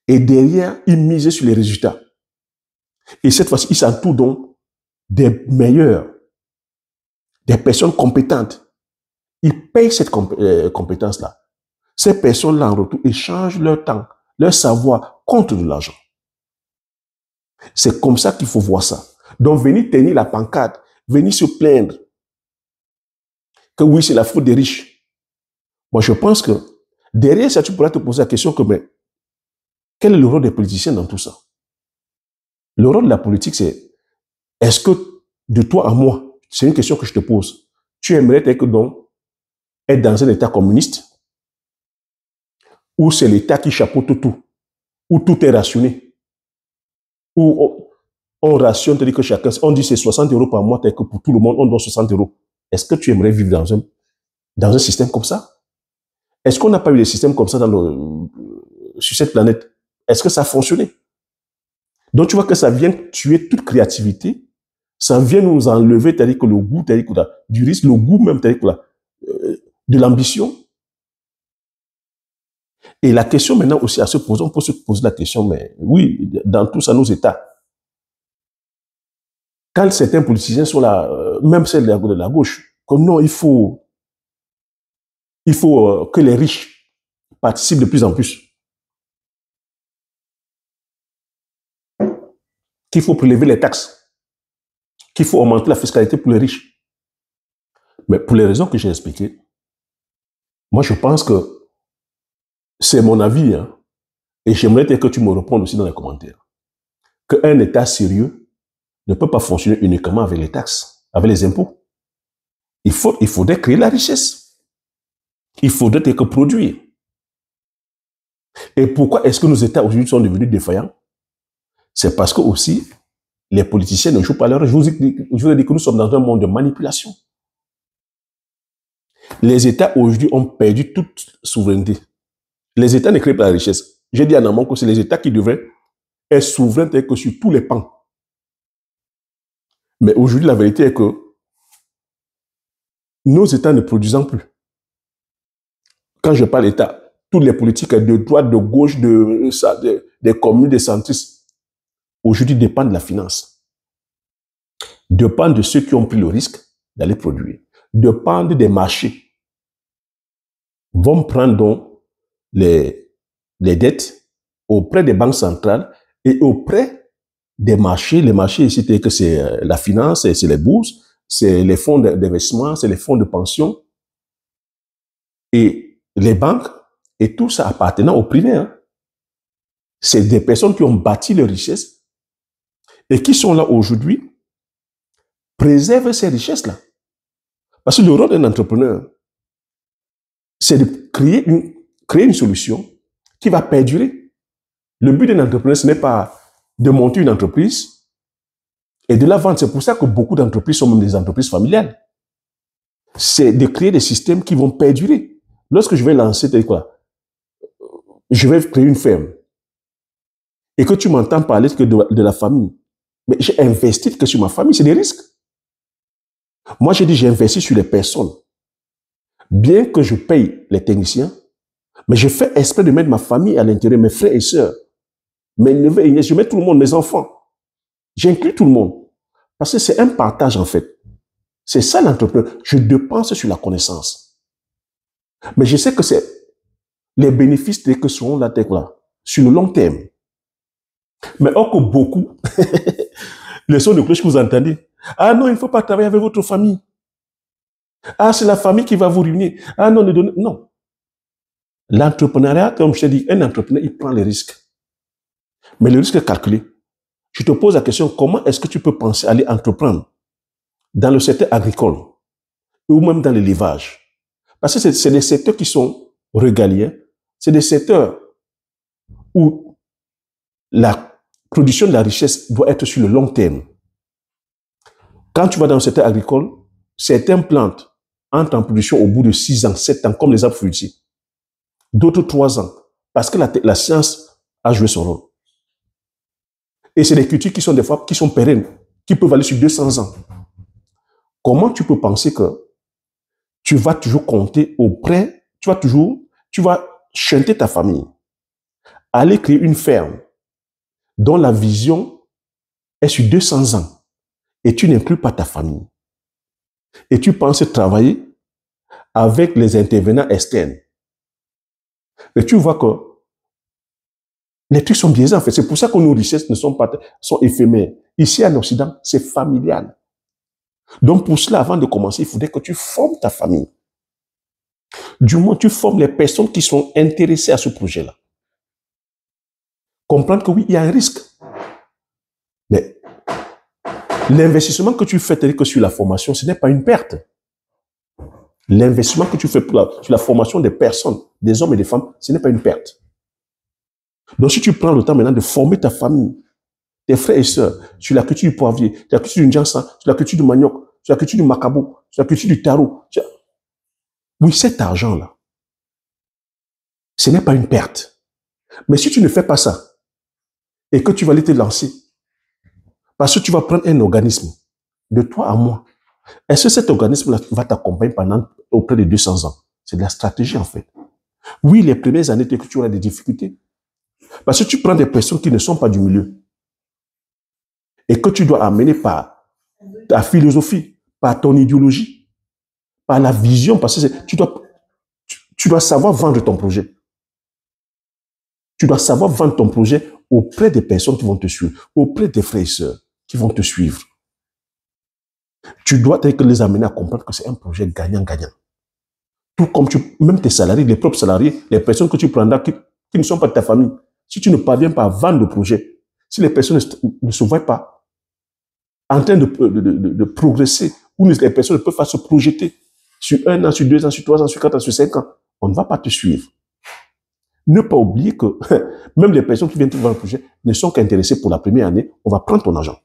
Et derrière, il mise sur les résultats. Et cette fois-ci, il s'entoure donc des meilleurs, des personnes compétentes. Il paye cette compétence-là. Ces personnes-là, en retour, échangent leur temps, leur savoir contre de l'argent. C'est comme ça qu'il faut voir ça. Donc, venir tenir la pancarte, venir se plaindre que oui, c'est la faute des riches. Moi, je pense que derrière ça, tu pourras te poser la question que, mais, quel est le rôle des politiciens dans tout ça? Le rôle de la politique, c'est, est-ce que de toi à moi, c'est une question que je te pose, tu aimerais être dans un État communiste, où c'est l'État qui chapeaute tout, où tout est rationné, où on rationne, c'est-à-dire que chacun, on dit c'est 60 euros par mois, que pour tout le monde, on donne 60 euros. Est-ce que tu aimerais vivre dans un système comme ça? Est-ce qu'on n'a pas eu des systèmes comme ça sur cette planète? Est-ce que ça a fonctionné? Donc tu vois que ça vient tuer toute créativité, ça vient nous enlever, c'est-à-dire que le goût, c'est-à-dire que du risque, le goût même, c'est-à-dire que de l'ambition. Et la question maintenant aussi à se poser, on peut se poser la question, mais oui, dans tout ça, nos États, quand certains politiciens sont là, même celles de la gauche, que non, il faut que les riches participent de plus en plus, qu'il faut prélever les taxes, qu'il faut augmenter la fiscalité pour les riches. Mais pour les raisons que j'ai expliquées, moi je pense que c'est mon avis, hein, et j'aimerais que tu me répondes aussi dans les commentaires, qu'un État sérieux ne peut pas fonctionner uniquement avec les taxes, avec les impôts. Il faudrait créer la richesse. Il faudrait que produire. Et pourquoi est-ce que nos États aujourd'hui sont devenus défaillants? C'est parce que aussi, les politiciens ne jouent pas leur jeu. Je vous ai dit que nous sommes dans un monde de manipulation. Les États aujourd'hui ont perdu toute souveraineté. Les États ne créent pas la richesse. J'ai dit en amont que c'est les États qui devraient être souverains que sur tous les pans. Mais aujourd'hui, la vérité est que nos États ne produisant plus. Quand je parle d'État, toutes les politiques de droite, de gauche, des communes, des centristes, aujourd'hui dépendent de la finance. Dépendent de ceux qui ont pris le risque d'aller produire. Dépendent des marchés. Vont prendre donc les dettes auprès des banques centrales et auprès des marchés. Les marchés ici, c'est la finance, c'est les bourses, c'est les fonds d'investissement, c'est les fonds de pension. Et les banques, et tout ça appartenant au privé. Hein. C'est des personnes qui ont bâti leur richesse et qui sont là aujourd'hui préserve ces richesses-là. Parce que le rôle d'un entrepreneur, c'est de créer une solution qui va perdurer. Le but d'un entrepreneur, ce n'est pas de monter une entreprise et de la vendre. C'est pour ça que beaucoup d'entreprises sont même des entreprises familiales. C'est de créer des systèmes qui vont perdurer. Lorsque je vais lancer, je vais créer une ferme et que tu m'entends parler que de la famille, mais j'ai investi que sur ma famille, c'est des risques. Moi, j'ai dit, j'ai investi sur les personnes. Bien que je paye les techniciens, mais je fais exprès de mettre ma famille à l'intérieur, mes frères et sœurs, mes neveux et nièces, je mets tout le monde, mes enfants. J'inclus tout le monde. Parce que c'est un partage, en fait. C'est ça l'entrepreneur. Je dépense sur la connaissance. Mais je sais que c'est les bénéfices que seront là, sur le long terme. Mais or que beaucoup, les sons de cloche que vous entendez, ah non, il ne faut pas travailler avec votre famille. Ah, c'est la famille qui va vous ruiner. Ah non, non. L'entrepreneuriat, comme je t'ai dit, un entrepreneur, il prend les risques. Mais le risque est calculé. Je te pose la question, comment est-ce que tu peux penser aller entreprendre dans le secteur agricole ou même dans l'élevage? Parce que c'est des secteurs qui sont régaliens. C'est des secteurs où la production de la richesse doit être sur le long terme. Quand tu vas dans le secteur agricole, certaines plantes entrent en production au bout de 6 ans, 7 ans, comme les arbres fruitiers. D'autres 3 ans, parce que la science a joué son rôle. Et c'est des cultures qui sont des fois qui sont pérennes, qui peuvent aller sur 200 ans. Comment tu peux penser que tu vas toujours compter auprès, tu vas chanter ta famille, aller créer une ferme dont la vision est sur 200 ans et tu n'inclus pas ta famille. Et tu penses travailler avec les intervenants externes. Mais tu vois que les trucs sont biaisés en fait. C'est pour ça que nos richesses sont éphémères. Ici en Occident, c'est familial. Donc pour cela, avant de commencer, il faudrait que tu formes ta famille. Du moins, tu formes les personnes qui sont intéressées à ce projet-là. Comprendre que oui, il y a un risque. Mais l'investissement que tu fais que sur la formation, ce n'est pas une perte. L'investissement que tu fais sur la formation des personnes, des hommes et des femmes, ce n'est pas une perte. Donc si tu prends le temps maintenant de former ta famille, tes frères et sœurs, sur la culture du poivrier, sur la culture du Ndjansa, sur la culture du manioc, sur la culture du macabo, sur la culture du taro. Oui, cet argent-là, ce n'est pas une perte. Mais si tu ne fais pas ça, et que tu vas aller te lancer, parce que tu vas prendre un organisme, de toi à moi, est-ce que cet organisme-là va t'accompagner pendant auprès de 200 ans? C'est de la stratégie en fait. Oui, les premières années, que tu auras des difficultés. Parce que tu prends des personnes qui ne sont pas du milieu et que tu dois amener par ta philosophie, par ton idéologie, par la vision, parce que tu dois savoir vendre ton projet. Tu dois savoir vendre ton projet auprès des personnes qui vont te suivre, auprès des frères et sœurs qui vont te suivre. Tu dois les amener à comprendre que c'est un projet gagnant-gagnant. Tout comme même tes salariés, les propres salariés, les personnes que tu prendras qui ne sont pas de ta famille, si tu ne parviens pas à vendre le projet, si les personnes ne se voient pas en train de progresser, ou les personnes ne peuvent pas se projeter sur 1 an, sur 2 ans, sur 3 ans, sur 4 ans, sur 5 ans, on ne va pas te suivre. Ne pas oublier que même les personnes qui viennent te voir le projet ne sont qu'intéressées pour la première année, on va prendre ton argent.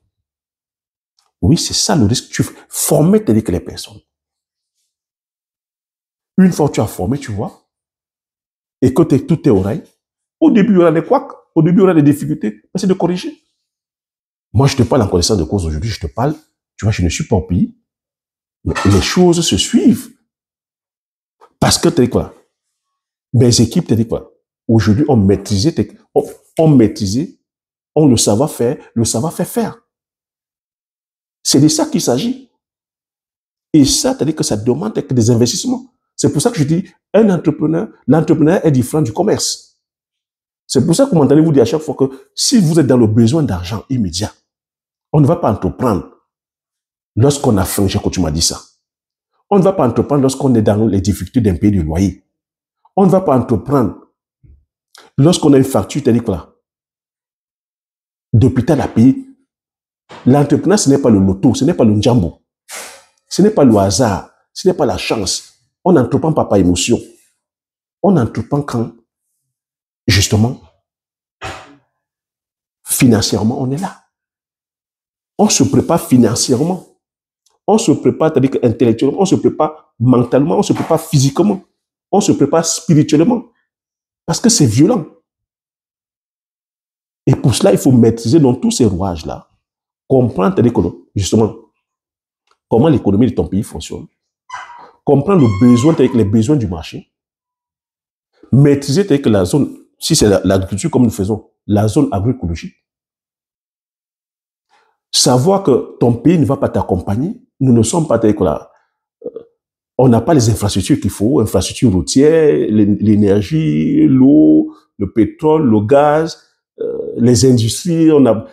Oui, c'est ça le risque. Tu formes les personnes. Une fois que tu as formé, tu vois, et que tout est oreille, au début, il y aura des couacs, au début, il y aura des difficultés, mais c'est de corriger. Moi, je te parle en connaissance de cause aujourd'hui, je te parle, tu vois, je ne suis pas au pays, mais les choses se suivent. Parce que, mes équipes, aujourd'hui, ont maîtrisé, ont le savoir-faire. C'est de ça qu'il s'agit. Et ça, c'est-à-dire que ça demande des investissements. C'est pour ça que je dis, l'entrepreneur est différent du commerce. C'est pour ça que vous m'entendez vous dire à chaque fois que si vous êtes dans le besoin d'argent immédiat, on ne va pas entreprendre lorsqu'on a faim, quand tu m'as dit ça. On ne va pas entreprendre lorsqu'on est dans les difficultés d'un pays de loyer. On ne va pas entreprendre lorsqu'on a une facture, d'hôpital à payer. L'entrepreneur, ce n'est pas le loto, ce n'est pas le njambo. Ce n'est pas le hasard, ce n'est pas la chance. On n'entreprend pas par émotion. On entreprend quand, justement, financièrement, on est là. On se prépare financièrement. On se prépare, c'est-à-dire intellectuellement, on se prépare mentalement, on se prépare physiquement, on se prépare spirituellement. Parce que c'est violent. Et pour cela, il faut maîtriser dans tous ces rouages-là, comprendre, c'est-à-dire que, justement, comment l'économie de ton pays fonctionne, comprendre le besoin, c'est-à-dire les besoins du marché, maîtriser, c'est-à-dire que la zone, si c'est l'agriculture comme nous faisons, la zone agroécologique, savoir que ton pays ne va pas t'accompagner, nous ne sommes pas, c'est-à-dire que là, on n'a pas les infrastructures qu'il faut, infrastructures routières, l'énergie, l'eau, le pétrole, le gaz, les industries, on a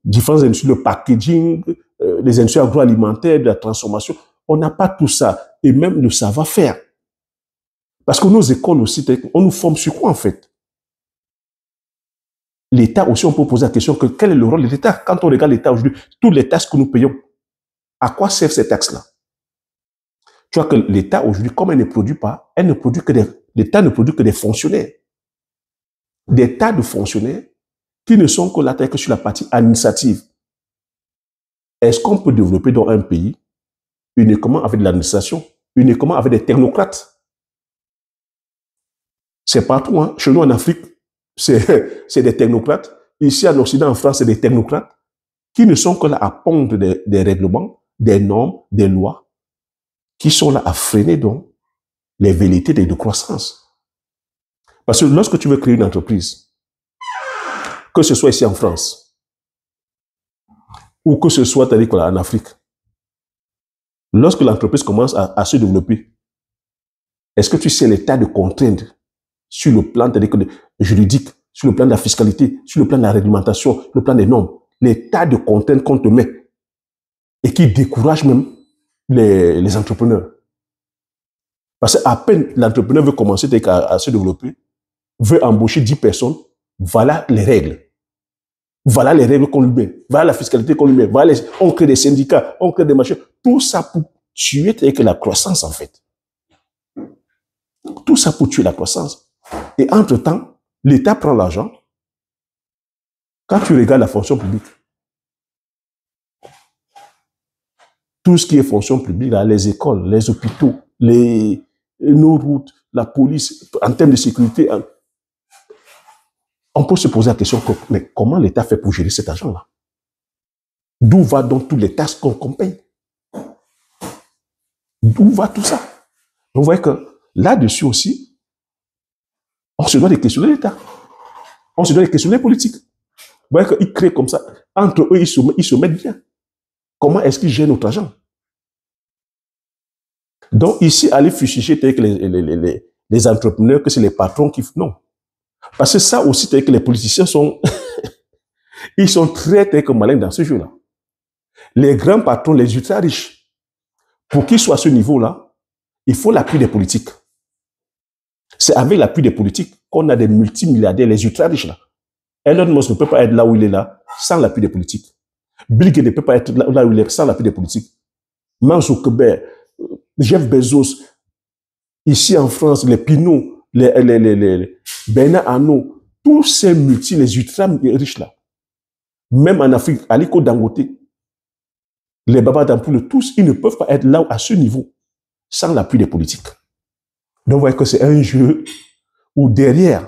différentes industries, le packaging, les industries agroalimentaires, de la transformation. On n'a pas tout ça, et même le savoir-faire. Parce que nos écoles aussi, on nous forme sur quoi en fait? L'État aussi, on peut poser la question que quel est le rôle de l'État? Quand on regarde l'État aujourd'hui, toutes les taxes que nous payons, à quoi servent ces taxes-là? Tu vois que l'État aujourd'hui, comme elle ne produit pas, l'État ne produit que des fonctionnaires. Des tas de fonctionnaires qui ne sont que là que sur la partie administrative. Est-ce qu'on peut développer dans un pays uniquement avec de l'administration, uniquement avec des technocrates? C'est partout, hein. Chez nous en Afrique, c'est des technocrates. Ici en Occident, en France, c'est des technocrates qui ne sont que là à pondre des règlements, des normes, des lois, qui sont là à freiner donc les velléités de croissance. Parce que lorsque tu veux créer une entreprise, que ce soit ici en France, ou que ce soit en Afrique, lorsque l'entreprise commence à se développer, est-ce que tu sais l'état de contraintes sur le plan juridique, sur le plan de la fiscalité, sur le plan de la réglementation, le plan des normes, l'état de contraintes qu'on te met et qui décourage même les entrepreneurs. Parce qu'à peine l'entrepreneur veut commencer à se développer, veut embaucher 10 personnes, voilà les règles. Voilà les règles qu'on lui met. Voilà la fiscalité qu'on lui met. Voilà on crée des syndicats, on crée des machins. Tout ça pour tuer avec la croissance, en fait. Tout ça pour tuer la croissance. Et entre-temps, l'État prend l'argent. Quand tu regardes la fonction publique, tout ce qui est fonction publique, là, les écoles, les hôpitaux, nos routes, la police, en termes de sécurité, on peut se poser la question, mais comment l'État fait pour gérer cet argent-là? D'où va donc tous les taxes qu'on paye? D'où va tout ça? Donc, vous voyez que là-dessus aussi, on se doit de questionner l'État. On se doit de questionner les politiques. Vous voyez qu'ils créent comme ça. Entre eux, ils se mettent bien. Comment est-ce qu'ils gèrent notre argent? Donc, ici, aller fustiger avec les entrepreneurs, que c'est les patrons qui... Non. Parce que ça aussi, c'est que les politiciens sont... ils sont très malins dans ce jeu-là. Les grands patrons, les ultra riches, pour qu'ils soient à ce niveau-là, il faut l'appui des politiques. C'est avec l'appui des politiques qu'on a des multimilliardaires, les ultra riches là. Elon Musk ne peut pas être là où il est là sans l'appui des politiques. Bill Gates ne peut pas être là où il est sans l'appui des politiques. Mark Zuckerberg, Jeff Bezos, ici en France, les Pinot, les Bernard Arnault, tous ces les ultra riches là. Même en Afrique, Aliko Dangote, les Baba Dampoule, tous, ils ne peuvent pas être là à ce niveau sans l'appui des politiques. Donc, vous voyez que c'est un jeu où derrière,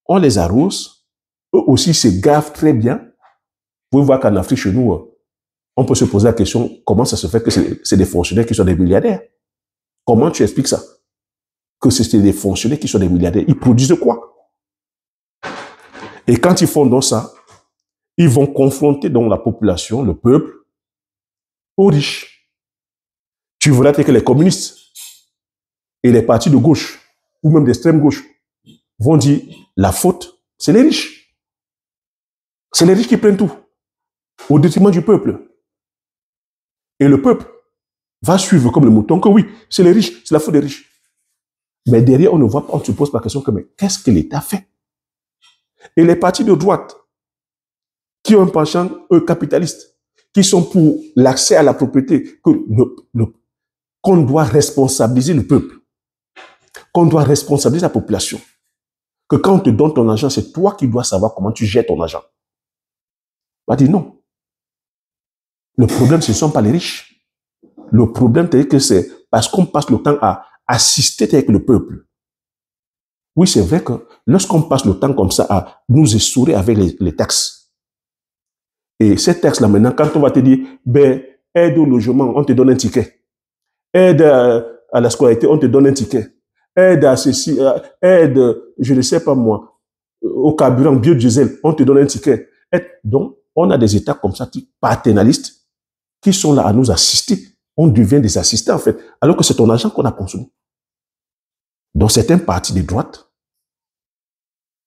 on les arrose, eux aussi se gavent très bien. Vous pouvez voir qu'en Afrique, chez nous, on peut se poser la question, comment ça se fait que c'est des fonctionnaires qui sont des milliardaires? Comment tu expliques ça? Que c'est des fonctionnaires qui sont des milliardaires. Ils produisent quoi? Et quand ils font donc ça, ils vont confronter donc la population, le peuple, aux riches. Tu verras que les communistes et les partis de gauche, ou même d'extrême gauche, vont dire, la faute, c'est les riches. C'est les riches qui prennent tout, au détriment du peuple. Et le peuple va suivre comme le mouton que oui, c'est les riches, c'est la faute des riches. Mais derrière, on ne voit pas, on ne se pose pas la question que, mais qu'est-ce que l'État fait? Et les partis de droite, qui ont un penchant capitaliste, qui sont pour l'accès à la propriété, qu'on doit responsabiliser le peuple, qu'on doit responsabiliser la population. Que quand on te donne ton argent, c'est toi qui dois savoir comment tu gères ton argent. On va dire non. Le problème, ce ne sont pas les riches. Le problème, c'est que c'est parce qu'on passe le temps à assister avec le peuple. Oui, c'est vrai que lorsqu'on passe le temps comme ça à nous essorer avec les taxes, et ces taxes-là, maintenant, quand on va te dire, ben, aide au logement, on te donne un ticket. Aide à la scolarité, on te donne un ticket. Aide à ceci, aide, je ne sais pas moi, au carburant, biodiesel, on te donne un ticket. Donc, on a des États comme ça, paternalistes, qui sont là à nous assister. On devient des assistants, en fait, alors que c'est ton argent qu'on a consommé. Donc, certains partis de droite,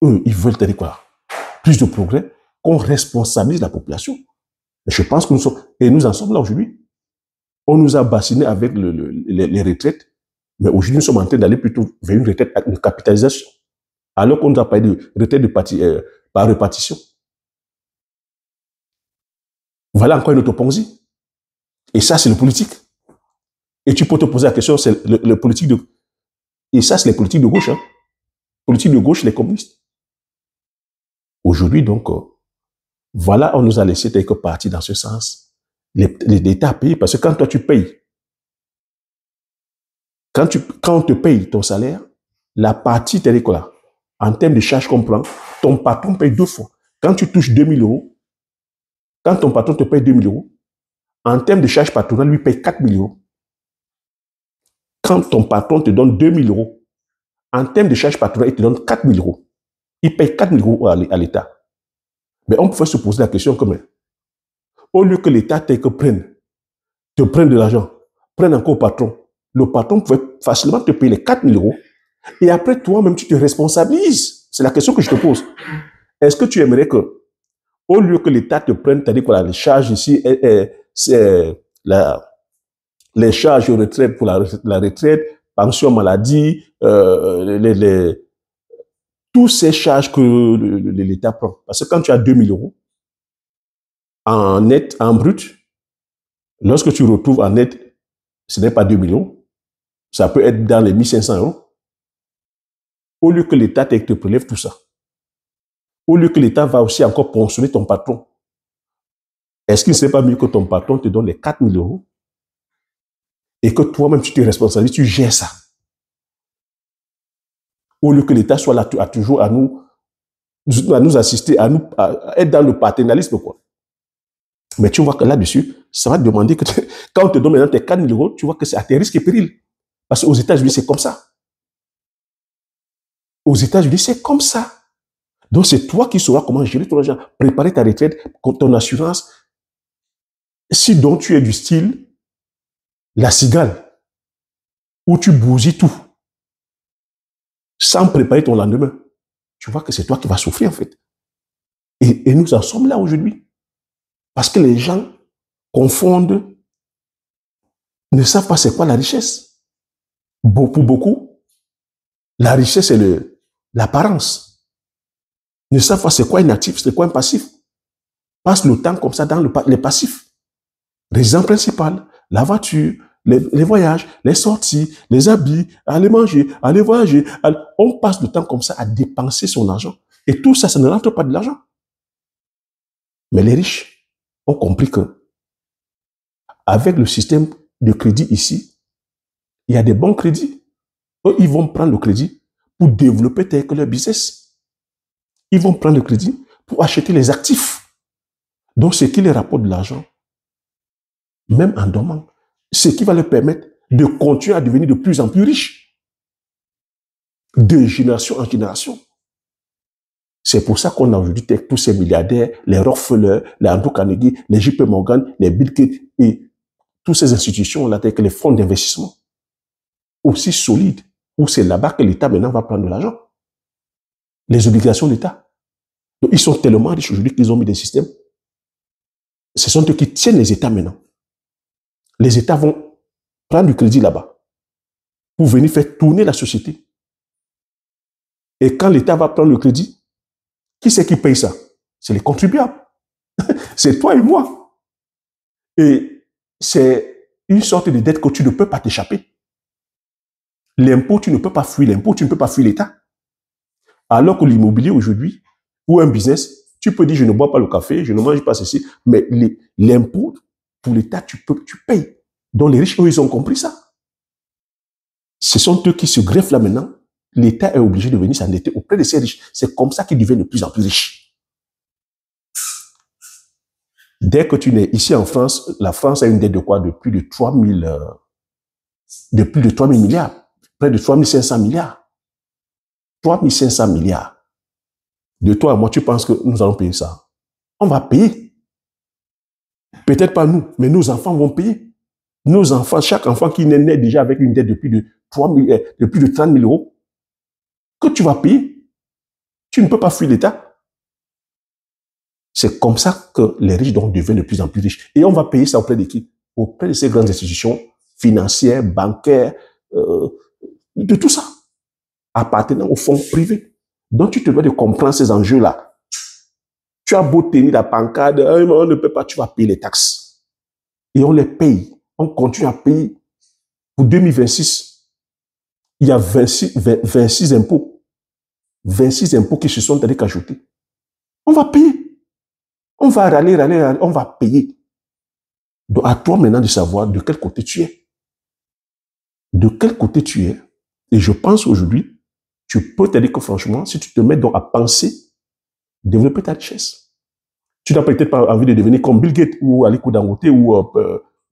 eux, ils veulent dire quoi? Plus de progrès, qu'on responsabilise la population. Et je pense que nous en sommes là aujourd'hui. On nous a bassinés avec les retraites, mais aujourd'hui, nous sommes en train d'aller plutôt vers une retraite de capitalisation, alors qu'on nous a parlé de retraite par répartition. Voilà encore une autre ponzi. Et ça, c'est le politique. Et tu peux te poser la question, c'est le politique de... Et ça, c'est les politiques de gauche. Hein. Politique de gauche, les communistes. Aujourd'hui, donc, voilà, on nous a laissé quelques parties dans ce sens. L'État a payé, parce que quand toi, tu payes, quand on te paye ton salaire, la partie, t'es quoi, en termes de charges qu'on prend, ton patron paye 2 fois. Quand tu touches 2000 euros, quand ton patron te paye 2000 euros, en termes de charges patronales, lui paye 4000 euros. Quand ton patron te donne 2000 euros, en termes de charges patronales, il te donne 4000 euros. Il paye 4000 euros à l'État. Mais on pouvait se poser la question comme, au lieu que l'État te prenne de l'argent, prenne encore au patron, le patron pouvait facilement te payer les 4000 euros et après toi-même tu te responsabilises. C'est la question que je te pose. Est-ce que tu aimerais que, au lieu que l'État te prenne, c'est-à-dire que les charges ici, c'est les charges de retraite pour la retraite, pension maladie, toutes ces charges que l'État prend. Parce que quand tu as 2000 euros, en net, en brut, lorsque tu retrouves en net, ce n'est pas 2 millions, ça peut être dans les 1500 euros. Au lieu que l'État te prélève tout ça, au lieu que l'État va aussi encore pensionner ton patron, est-ce qu'il ne serait pas mieux que ton patron te donne les 4000 euros et que toi-même tu te responsabilises, tu gères ça? Au lieu que l'État soit là toujours à nous assister, à être dans le paternalisme, quoi. Mais tu vois que là-dessus, ça va te demander que quand on te donne maintenant tes 4000 euros, tu vois que c'est à tes risques et périls. Parce qu'aux États-Unis, c'est comme ça. Aux États-Unis, c'est comme ça. Donc, c'est toi qui sauras comment gérer ton argent, préparer ta retraite, ton assurance. Si donc tu es du style la cigale, où tu bousilles tout, sans préparer ton lendemain, tu vois que c'est toi qui vas souffrir, en fait. Et nous en sommes là aujourd'hui. Parce que les gens confondent, ne savent pas c'est quoi la richesse. Pour beaucoup, la richesse, c'est l'apparence. Ne savent pas c'est quoi un actif, c'est quoi un passif. Passe le temps comme ça dans les passifs. Résidence principale, la voiture, les voyages, les sorties, les habits, aller manger, aller voyager. On passe le temps comme ça à dépenser son argent. Et tout ça, ça ne rentre pas de l'argent. Mais les riches ont compris que avec le système de crédit ici, il y a des bons crédits. Eux, ils vont prendre le crédit pour développer tel que leur business. Ils vont prendre le crédit pour acheter les actifs. Donc, ce qui les rapporte de l'argent, même en dormant, ce qui va leur permettre de continuer à devenir de plus en plus riches, de génération en génération. C'est pour ça qu'on a aujourd'hui tous ces milliardaires, les Rockefeller, les Andrew Carnegie, les JP Morgan, les Bill Gates et toutes ces institutions-là, telles que les fonds d'investissement, aussi solides, où c'est là-bas que l'État maintenant va prendre de l'argent. Les obligations d'État. Donc, ils sont tellement riches aujourd'hui qu'ils ont mis des systèmes. Ce sont eux qui tiennent les États maintenant. Les États vont prendre du crédit là-bas pour venir faire tourner la société. Et quand l'État va prendre le crédit, qui c'est qui paye ça? C'est les contribuables. C'est toi et moi. Et c'est une sorte de dette que tu ne peux pas t'échapper. L'impôt, tu ne peux pas fuir l'impôt, tu ne peux pas fuir l'État. Alors que l'immobilier aujourd'hui, ou un business, tu peux dire je ne bois pas le café, je ne mange pas ceci, mais l'impôt pour l'État, tu payes. Donc les riches, eux, ils ont compris ça. Ce sont eux qui se greffent là maintenant. L'État est obligé de venir s'endetter auprès de ces riches. C'est comme ça qu'ils deviennent de plus en plus riches. Dès que tu nais ici en France, la France a une dette de quoi? De plus de 3 000 milliards, près de 3 500 milliards. 3 500 milliards. De toi à moi, tu penses que nous allons payer ça? On va payer. Peut-être pas nous, mais nos enfants vont payer. Nos enfants, chaque enfant qui naît déjà avec une dette de plus de 30 000 euros, que tu vas payer. Tu ne peux pas fuir l'État. C'est comme ça que les riches donc deviennent de plus en plus riches. Et on va payer ça auprès de qui? Auprès de ces grandes institutions financières, bancaires, de tout ça, appartenant au fonds privé. Donc tu te dois de comprendre ces enjeux-là. Tu as beau tenir la pancarte, on ne peut pas, tu vas payer les taxes. Et on les paye. On continue à payer. Pour 2026, il y a 26 impôts. 26 impôts qui se sont ajoutés. On va payer. On va râler, on va payer. Donc, à toi maintenant de savoir de quel côté tu es. De quel côté tu es. Et je pense aujourd'hui, tu peux te dire que franchement, si tu te mets donc à penser, développer ta richesse. Tu n'as peut-être pas envie de devenir comme Bill Gates ou Aliko Dangote ou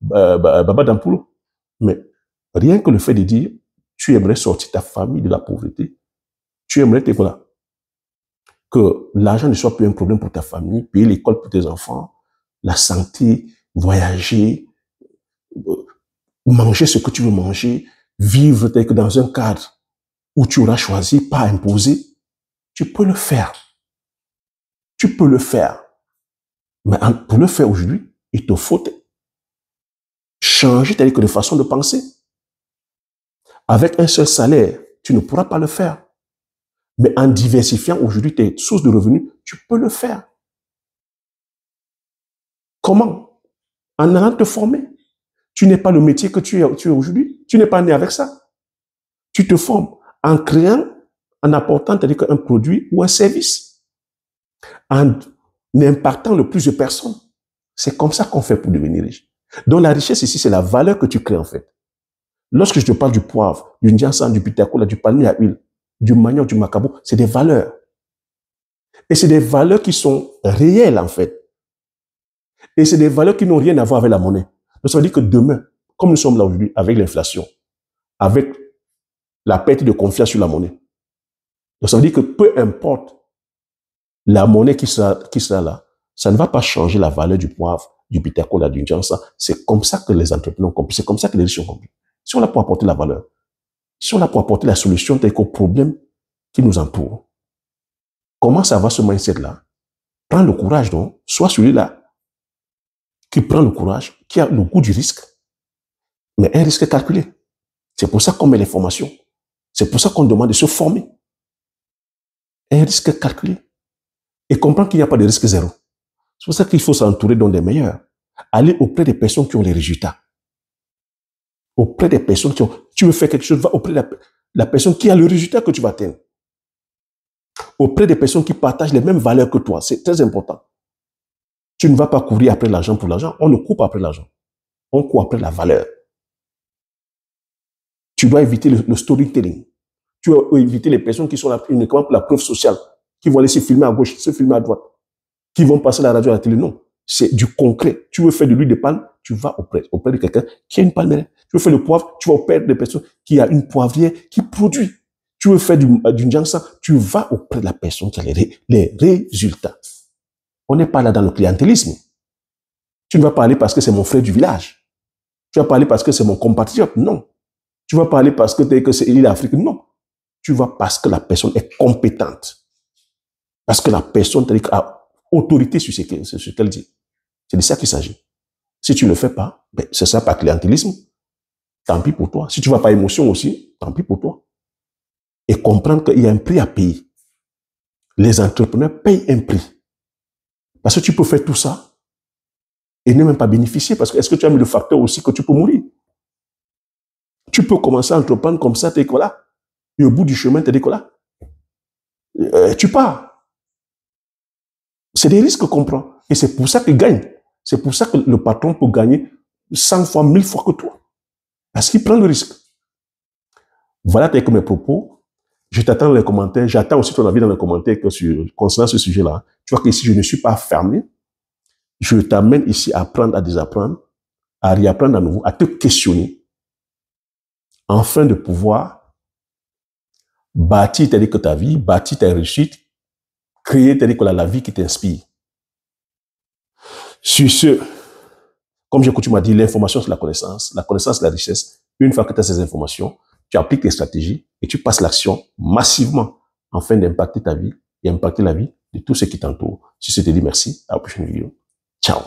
Baba Dampulo. Mais rien que le fait de dire, tu aimerais sortir ta famille de la pauvreté, tu aimerais te voilà, que l'argent ne soit plus un problème pour ta famille, payer l'école pour tes enfants, la santé, voyager, manger ce que tu veux manger, vivre tel que dans un cadre où tu auras choisi, pas imposé, tu peux le faire. Tu peux le faire. Mais pour le faire aujourd'hui, il te faut changer de façon de penser. Avec un seul salaire, tu ne pourras pas le faire. Mais en diversifiant aujourd'hui tes sources de revenus, tu peux le faire. Comment? En allant te former. Tu n'es pas le métier que tu es aujourd'hui. Tu n'es pas né avec ça. Tu te formes en créant, en apportant un produit ou un service. En impactant le plus de personnes. C'est comme ça qu'on fait pour devenir riche. Donc la richesse ici, c'est la valeur que tu crées en fait. Lorsque je te parle du poivre, du ndiansan, du pitacola, du palmier à huile, du manioc, du macabo, c'est des valeurs. Et c'est des valeurs qui sont réelles en fait. Et c'est des valeurs qui n'ont rien à voir avec la monnaie. Donc ça veut dire que demain, comme nous sommes là aujourd'hui, avec l'inflation, avec la perte de confiance sur la monnaie, donc ça veut dire que peu importe la monnaie qui sera là, ça ne va pas changer la valeur du poivre, du pitacola, du ndiansan. C'est comme ça que les entrepreneurs ont compris. C'est comme ça que les riches ont compris. Si on a pour apporter la valeur, si on a pour apporter la solution tel qu'au problème qui nous entoure, comment ça va ce mindset-là? Prends le courage, donc, soit celui-là qui prend le courage, qui a le goût du risque, mais un risque calculé. C'est pour ça qu'on met les formations. C'est pour ça qu'on demande de se former. Un risque calculé. Et comprendre qu'il n'y a pas de risque zéro. C'est pour ça qu'il faut s'entourer dans des meilleurs. Aller auprès des personnes qui ont les résultats. Auprès des personnes qui ont... Tu veux faire quelque chose, va auprès de la personne qui a le résultat que tu vas atteindre. Auprès des personnes qui partagent les mêmes valeurs que toi. C'est très important. Tu ne vas pas courir après l'argent pour l'argent. On ne court pas après l'argent. On court après la valeur. Tu dois éviter le storytelling. Tu dois éviter les personnes qui sont là uniquement pour la preuve sociale, qui vont aller se filmer à gauche, se filmer à droite, qui vont passer à la radio, à la télé. Non, c'est du concret. Tu veux faire de l'huile de palme, tu vas auprès de quelqu'un qui a une palmeraie. Tu veux faire le poivre, tu vas auprès de personnes qui a une poivrière qui produit. Tu veux faire du ndiansan, tu vas auprès de la personne qui a les résultats. On n'est pas là dans le clientélisme. Tu ne vas pas aller parce que c'est mon frère du village. Tu vas pas aller parce que c'est mon compatriote. Non. Tu vas pas aller parce que c'est l'île d'Afrique. Non. Tu vas parce que la personne est compétente. Parce que la personne a autorité sur ce qu'elle dit. C'est de ça qu'il s'agit. Si tu ne le fais pas, ben, ce sera pas clientélisme. Tant pis pour toi. Si tu ne vas pas émotion aussi, tant pis pour toi. Et comprendre qu'il y a un prix à payer. Les entrepreneurs payent un prix. Parce que tu peux faire tout ça et ne même pas bénéficier parce que est-ce que tu as mis le facteur aussi que tu peux mourir? Tu peux commencer à entreprendre comme ça, t'es là. Et au bout du chemin, t'es là. Tu pars. C'est des risques qu'on prend. Et c'est pour ça qu'il gagne. C'est pour ça que le patron peut gagner 100 fois, 1000 fois que toi. Parce qu'il prend le risque. Voilà tes mes propos. Je t'attends dans les commentaires. J'attends aussi ton avis dans les commentaires concernant ce sujet-là. Tu vois qu'ici, je ne suis pas fermé. Je t'amène ici à apprendre, à désapprendre, à réapprendre à nouveau, à te questionner, afin de pouvoir bâtir ta vie, bâtir ta réussite, créer la vie qui t'inspire. Sur ce, comme j'ai coutume à dire, l'information c'est la connaissance c'est la richesse. Une fois que tu as ces informations, tu appliques tes stratégies et tu passes l'action massivement afin d'impacter ta vie et impacter la vie de tous ceux qui t'entourent. Si je te dis merci, à la prochaine vidéo. Ciao.